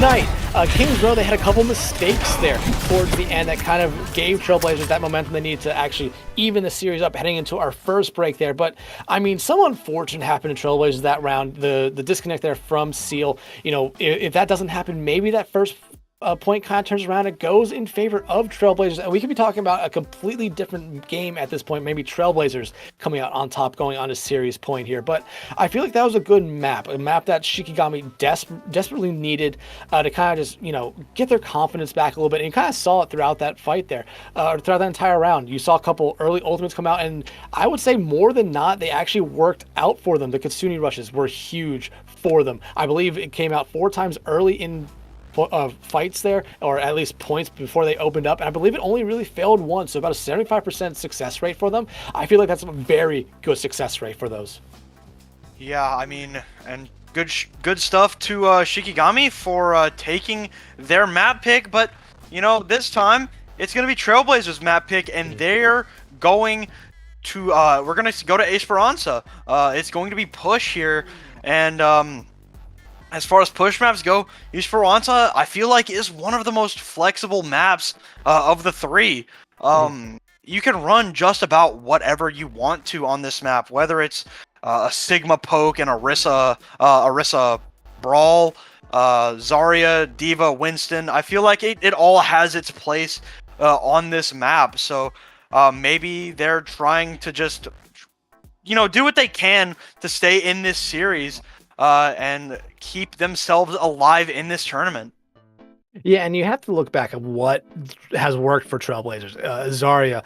night. Kings Row, they had a couple mistakes there towards the end that kind of gave Trailblazers that momentum they needed to actually even the series up heading into our first break there. But, some unfortunate happened to Trailblazers that round. The disconnect there from Seal. If that doesn't happen, maybe that first point kind of turns around. It goes in favor of Trailblazers, and we could be talking about a completely different game at this point. Maybe Trailblazers coming out on top, going on a series point here. But I feel like that was a good map, a map that Shikigami desperately needed to kind of just get their confidence back a little bit. And you kind of saw it throughout that fight there, throughout that entire round. You saw a couple early ultimates come out, and I would say more than not, they actually worked out for them. The Kitsune Rushes were huge for them. I believe it came out 4 times early in fights there, or at least points before they opened up, and I believe it only really failed once, so about a 75% success rate for them. I feel like that's a very good success rate for those. Yeah, and good stuff to Shikigami for taking their map pick, but you know, this time it's gonna be Trailblazers map pick, and they're going to we're gonna go to Esperanza. It's going to be push here, and as far as push maps go, Esperanza I feel like is one of the most flexible maps of the three. You can run just about whatever you want to on this map, whether it's a Sigma poke and Orisa brawl, Zarya, Diva, Winston. I feel like it all has its place on this map. So maybe they're trying to just, you know, do what they can to stay in this series and keep themselves alive in this tournament. Yeah, and you have to look back at what has worked for Trailblazers. Zarya,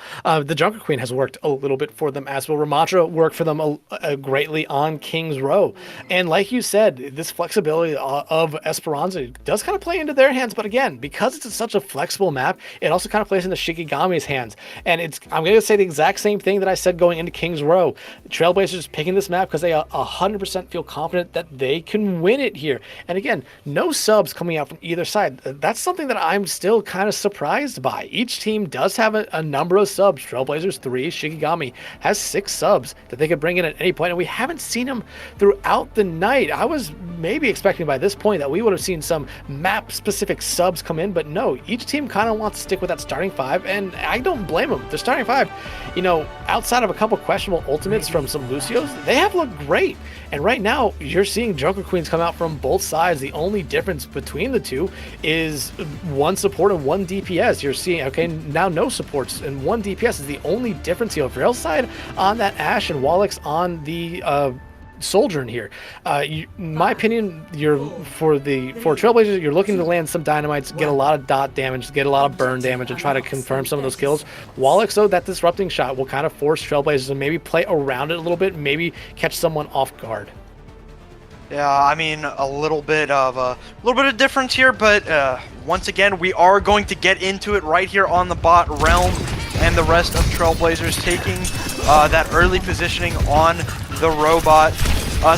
the Junker Queen has worked a little bit for them as well. Ramattra worked for them greatly on King's Row. And like you said, this flexibility of Esperanza does kind of play into their hands. But again, because it's such a flexible map, it also kind of plays into Shikigami's hands. And I'm going to say the exact same thing that I said going into King's Row. Trailblazers picking this map because they 100% feel confident that they can win it here. And again, no subs coming out from either side. That's something that I'm still kind of surprised by. Each team does have a number of subs. Trailblazers 3, Shikigami has 6 subs that they could bring in at any point, and we haven't seen them throughout the night. I was maybe expecting by this point that we would have seen some map-specific subs come in, but no, each team kind of wants to stick with that starting 5, and I don't blame them. The starting 5, you know, outside of a couple questionable ultimates from some Lucios, they have looked great. And right now, you're seeing Joker Queens come out from both sides. The only difference between the two is 1 support and 1 DPS. You're seeing, okay, now no supports and 1 DPS is the only difference. You have Rail side on that Ashe and Wallix on the Soldier in here. In my opinion, for Trailblazers, you're looking to land some dynamites, get a lot of dot damage, get a lot of burn damage, and try to confirm some of those kills. Wallix, though, that disrupting shot will kind of force Trailblazers to maybe play around it a little bit, maybe catch someone off guard. Yeah, I mean, a little bit of difference here, but once again, we are going to get into it right here on the bot realm, and the rest of Trailblazers taking that early positioning on the robot.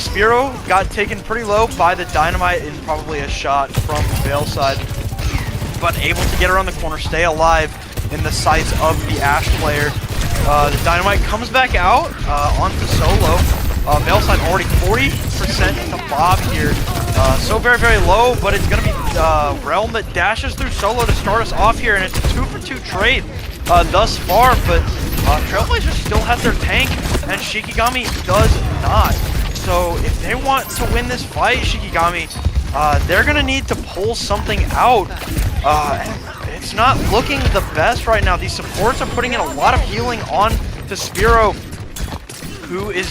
Spiro got taken pretty low by the dynamite in probably a shot from Veil side, but able to get around the corner, stay alive in the sights of the Ashe player. The dynamite comes back out onto Solo. Veil side already 40% to Bob here. So very, very low, but it's going to be Realm that dashes through Solo to start us off here, and it's a 2-for-2 trade thus far, but Trailblazers still have their tank, and Shikigami does not. So if they want to win this fight, Shikigami, they're going to need to pull something out. It's not looking the best right now. These supports are putting in a lot of healing on to Spiro, who is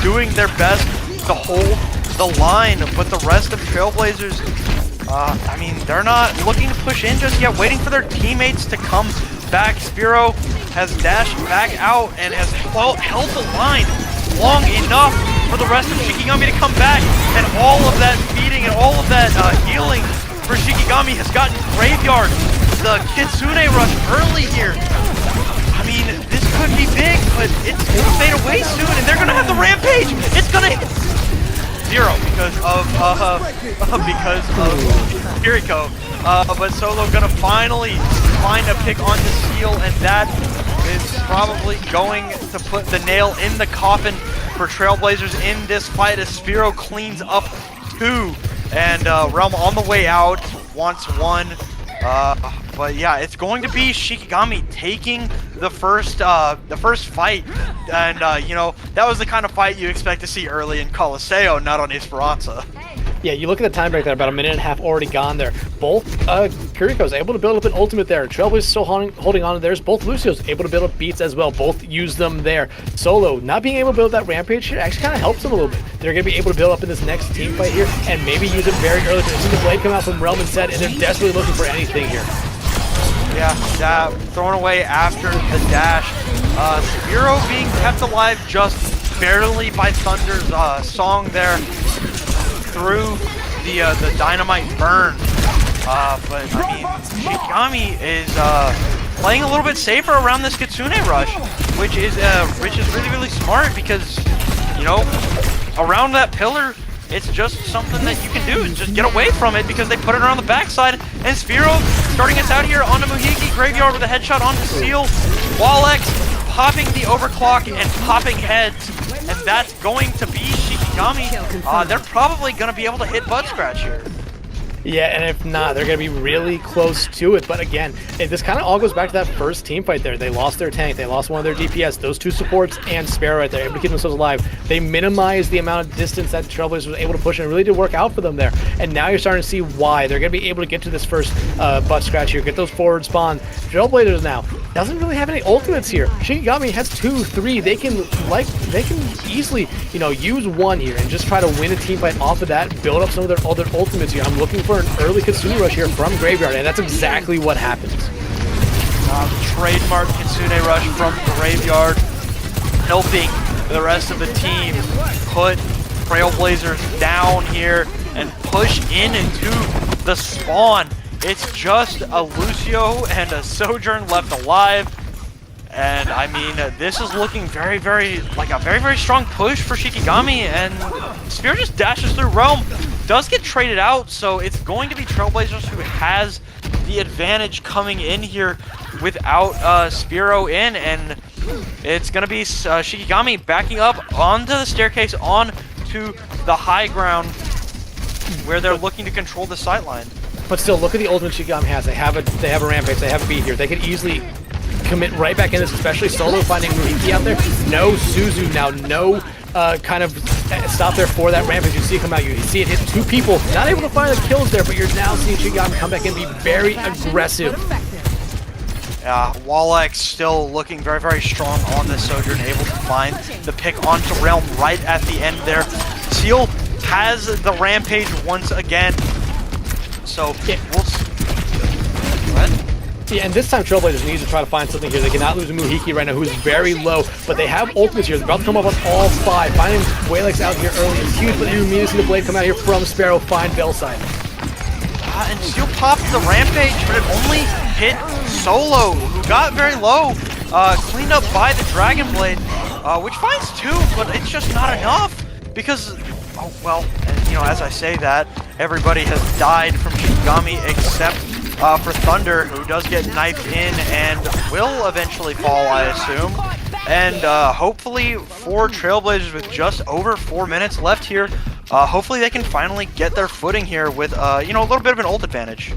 doing their best to hold the line, but the rest of Trailblazers, I mean, they're not looking to push in just yet, waiting for their teammates to come back. Spiro has dashed back out and has held the line long enough for the rest of Shikigami to come back, and all of that feeding and all of that healing for Shikigami has gotten graveyard. The Kitsune rush early here. I mean, this could be big, but it's gonna fade away soon, and they're gonna have the rampage. It's gonna 0 because of Kiriko. But Solo gonna finally find a pick on the seal, and that is probably going to put the nail in the coffin for Trailblazers in this fight as Spiro cleans up 2, and Realm on the way out wants 1. But yeah, it's going to be Shikigami taking the first fight, and you know, that was the kind of fight you expect to see early in Coliseo, not on Esperanza. Yeah, you look at the time break there, about a minute and a half already gone there. Both Kiriko's able to build up an ultimate there. Trailblazers still holding on to theirs. Both Lucio's able to build up beats as well. Both use them there. Solo not being able to build that rampage here actually kind of helps them a little bit. They're going to be able to build up in this next team fight here and maybe use it very early. They've seen the blade come out from Realm and Set, and they're desperately looking for anything here. Yeah, thrown away after the dash. Spiro being kept alive just barely by Thunder's song there through the dynamite burn. But I mean, Shikigami is playing a little bit safer around this Kitsune rush, which is really, really smart, because, you know, around that pillar, it's just something that you can do, is just get away from it because they put it around the backside. And Sphero starting us out here onto Muhiki, Graveyard with a headshot onto Seal. Wallex popping the overclock and popping heads, and that's going to be Shikigami. They're probably going to be able to hit Butt Scratch here. Yeah, and if not, they're going to be really close to it. But again, this kind of all goes back to that first team fight there. They lost their tank, they lost one of their DPS, those two supports, and Sparrow right there, able to keep themselves alive. They minimized the amount of distance that Trailblazer was able to push, and it really did work out for them there. And now you're starting to see why. They're going to be able to get to this first butt scratch here, get those forward spawn. Trailblazers now doesn't really have any ultimates here. Shikigami has 2, 3. They can easily, use one here and just try to win a team fight off of that, build up some of their other ultimates here. I'm looking for an early Kitsune rush here from Graveyard, and that's exactly what happens. Trademark Kitsune rush from Graveyard, helping the rest of the team put Trailblazers down here and push into the spawn. It's just a Lucio and a Sojourn left alive. And I mean, this is looking very, very strong push for Shikigami, and Sphere just dashes through Realm, does get traded out, so it's going to be Trailblazers who has the advantage coming in here without Spiro in, and it's going to be Shikigami backing up onto the staircase, onto the high ground, where they're looking to control the sideline. But still, look at the ultimate Shikigami has. They have a Rampage, they have a beat here. They could easily commit right back in this, especially Solo finding Muhiki out there. No Suzu now, no kind of stop there for that Rampage. You see it come out, you see it hit 2 people, not able to find the kills there, but you're now seeing Shikigami come back and be very aggressive. Wallex still looking very, very strong on this Sojourn, able to find the pick onto Realm right at the end there. Seal has the Rampage once again, so we'll see. Go ahead. Yeah, and this time Trailblazers need to try to find something here. They cannot lose a Muhiki right now, who's very low, but they have ultimates here. They're about to come up on all 5. Finding Walex out here early is huge, but you immediately see the blade come out here from Sparrow, find Bellside. And Seal popped the Rampage, but it only hit Solo, who got very low, cleaned up by the Dragon Blade, which finds 2, but it's just not enough, because, as I say that, everybody has died from Shikigami except for Thunder, who does get knifed in and will eventually fall, I assume. And hopefully for Trailblazers with just over 4 minutes left here, hopefully they can finally get their footing here with, a little bit of an ult advantage.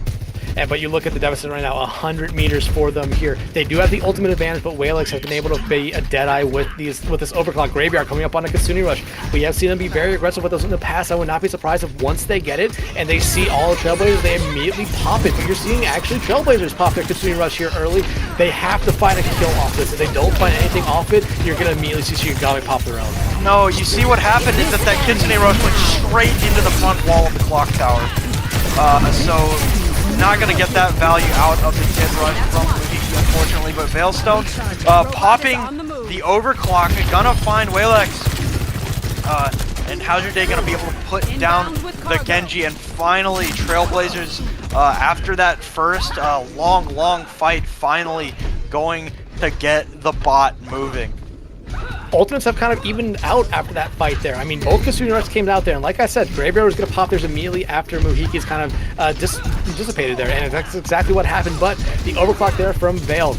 But you look at the deficit right now, 100 meters for them here. They do have the ultimate advantage, but Walex has been able to be a deadeye with this overclock Graveyard coming up on a Kitsune rush. We have seen them be very aggressive with those in the past. I would not be surprised if once they get it and they see all the Trailblazers, they immediately pop it. But you're seeing actually Trailblazers pop their Kitsune rush here early. They have to find a kill off this. If they don't find anything off it, you're going to immediately see Shikigami pop their own. No, you see what happened is that Kitsune rush went straight into the front wall of the clock tower. So not going to get that value out of the Kid Rush from Muhiki, unfortunately, but Veilstone popping the overclock, gonna find Walex. And how's your day gonna be able to put down the Genji, and finally Trailblazers, after that first long fight, finally going to get the bot moving. Ultimates have kind of evened out after that fight there. I mean, both Kitsune Rush came out there, and like I said, Graveyard was going to pop theirs immediately after Muhiki's kind of dissipated there, and that's exactly what happened. But the overclock there from Veil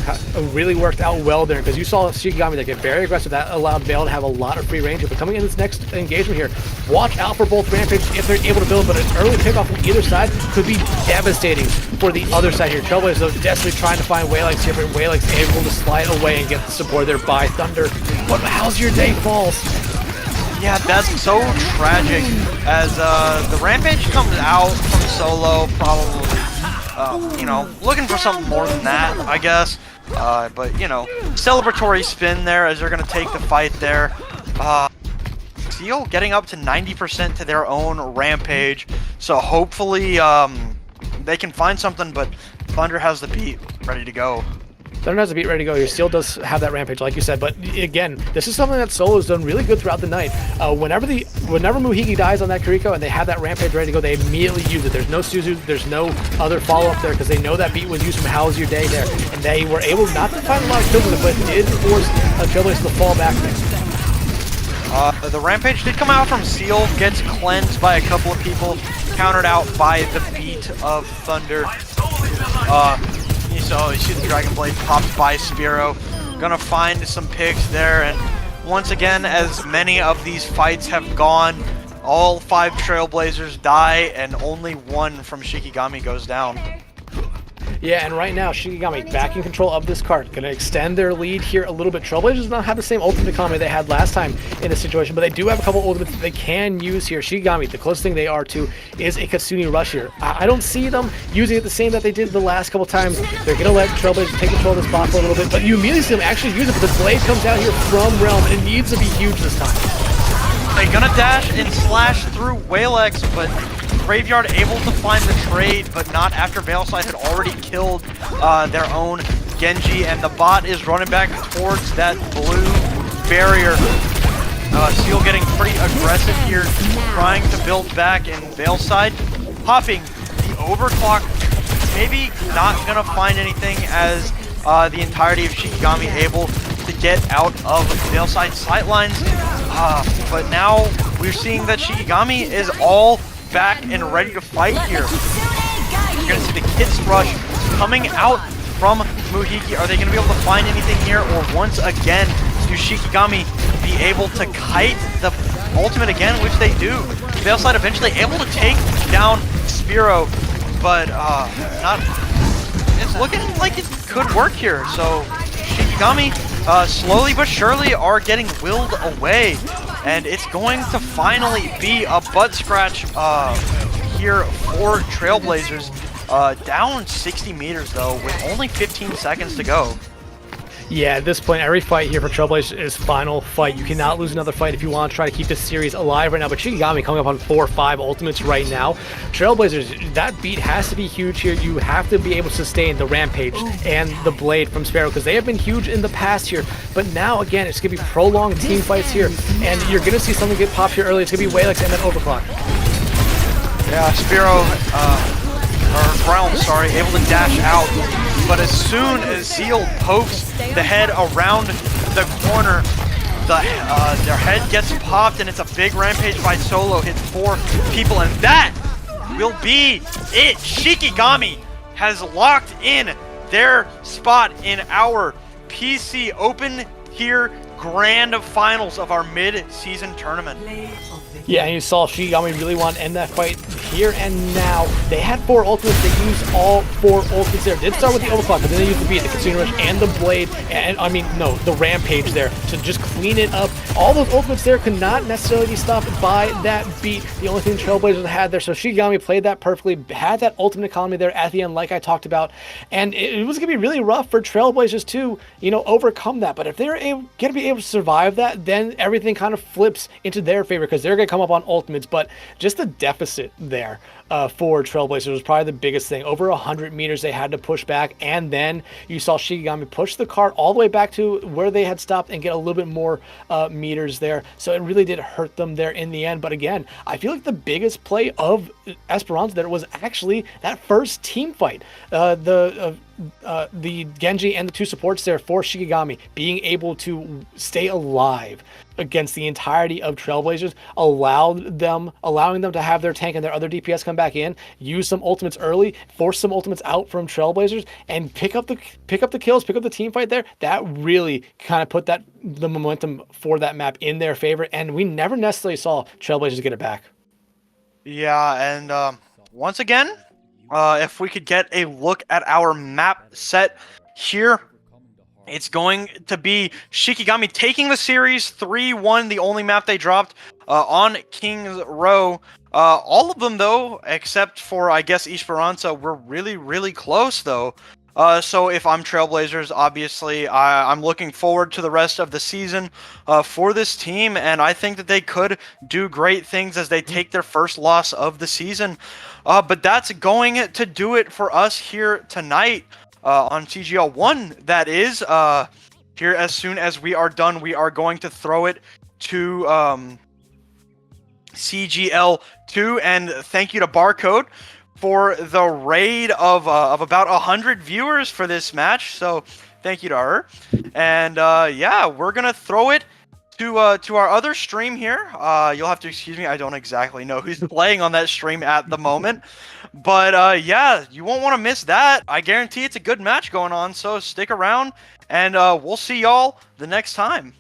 really worked out well there, because you saw Shikigami that get very aggressive. That allowed Veil to have a lot of free range. But coming in this next engagement here, watch out for both Rampage if they're able to build, but an early pickoff from either side could be devastating for the other side here. Trailblazers, though, desperately trying to find Walex here, but Walex able to slide away and get the support there by Thunder. But how's your day falls? Yeah, that's so tragic, as the Rampage comes out from Solo, probably, looking for something more than that, I guess. But, celebratory spin there as they're going to take the fight there. Seal getting up to 90% to their own Rampage, so hopefully they can find something, but Thunder has the beat ready to go. Thunder has a beat ready to go here. Steel does have that Rampage, like you said, but again, this is something that Solo's done really good throughout the night. Whenever Muhiki dies on that Kiriko and they have that Rampage ready to go, they immediately use it. There's no Suzu, there's no other follow-up there, because they know that beat was used from How's Your Day there, and they were able not to find a lot of kills with it, but it did force Trailblazers to fall back there. The Rampage did come out from Seal, gets cleansed by a couple of people, countered out by the beat of Thunder. You see the Dragon Blade popped by Spearow. Gonna find some picks there, and once again, as many of these fights have gone, all 5 Trailblazers die, and only 1 from Shikigami goes down. Yeah, and right now, Shikigami back in control of this card. Going to extend their lead here a little bit. Trailblazers don't have the same ultimate economy they had last time in this situation, but they do have a couple ultimates that they can use here. Shikigami, the closest thing they are to is a Katsuni Rush here. I don't see them using it the same that they did the last couple times. They're going to let Trailblazers take control of this bot for a little bit, but you immediately see them actually use it, but the blade comes out here from Realm, and it needs to be huge this time. They're gonna dash and slash through Whalex, but Graveyard able to find the trade, but not after Veilside had already killed their own Genji, and the bot is running back towards that blue barrier. Seal getting pretty aggressive here, trying to build back, and Veilside popping the overclock. Maybe not gonna find anything as the entirety of Shikigami able to get out of Veilside's sightlines. But now we're seeing that Shikigami is all back and ready to fight here. You're going to see the Kids Rush coming out from Muhiki. Are they going to be able to find anything here? Or once again, do Shikigami be able to kite the ultimate again, which they do. Veilside eventually able to take down Spearow, but it's looking like it could work here. So Shikigami slowly but surely are getting willed away, and it's going to finally be a butt scratch here for Trailblazers. Down 60 meters though, with only 15 seconds to go. Yeah, at this point, every fight here for Trailblazers is final fight. You cannot lose another fight if you want to try to keep this series alive right now. But Shikigami coming up on 4 or 5 ultimates right now. Trailblazers, that beat has to be huge here. You have to be able to sustain the Rampage and the Blade from Spearow, because they have been huge in the past here. But now, again, it's going to be prolonged team fights here. And you're going to see something get popped here early. It's going to be Whalex and then Overclock. Yeah, Spearow, or Realm, sorry, able to dash out. But as soon as Seal pokes the head around the corner, their head gets popped, and it's a big Rampage by Solo. Hits 4 people, and that will be it. Shikigami has locked in their spot in our PC Open Tier Grand Finals of our mid-season tournament. Yeah, and you saw Shikigami really want to end that fight here and now. They had 4 ultimates. They used all 4 ultimates there. Did start with the Overclock, but then they used the beat, the Katsuni Rush, and the Blade, and the Rampage there to just clean it up. All those ultimates there could not necessarily be stopped by that beat. The only thing Trailblazers had there, so Shikigami played that perfectly, had that ultimate economy there at the end, like I talked about, and it was going to be really rough for Trailblazers to, overcome that. But if they're going to be able to survive that, then everything kind of flips into their favor, because they're going to come up on ultimates. But just the deficit there for Trailblazers was probably the biggest thing. Over 100 meters they had to push back, and then you saw Shikigami push the cart all the way back to where they had stopped and get a little bit more meters there. So it really did hurt them there in the end. But again, I feel like the biggest play of Esperanza there was actually that first team fight. The Genji and the 2 supports there for Shikigami being able to stay alive against the entirety of Trailblazers, allowing them to have their tank and their other DPS come back in, use some ultimates early, force some ultimates out from Trailblazers, and pick up the kills, pick up the team fight there. That really kind of put the momentum for that map in their favor, and we never necessarily saw Trailblazers get it back. Yeah, and once again, if we could get a look at our map set here, it's going to be Shikigami taking the series 3-1, the only map they dropped on King's Row. All of them, though, except for, I guess, Esperanza, were really, really close, though. So if I'm Trailblazers, obviously, I'm looking forward to the rest of the season for this team, and I think that they could do great things as they take their first loss of the season. But that's going to do it for us here tonight on CGL 1. That is, here as soon as we are done, we are going to throw it to CGL 2, and thank you to Barcode for the raid of about 100 viewers for this match. So thank you to her. And yeah, we're gonna throw it to our other stream here. You'll have to excuse me. I don't exactly know who's playing on that stream at the moment, but yeah, you won't want to miss that. I guarantee it's a good match going on. So stick around, and we'll see y'all the next time.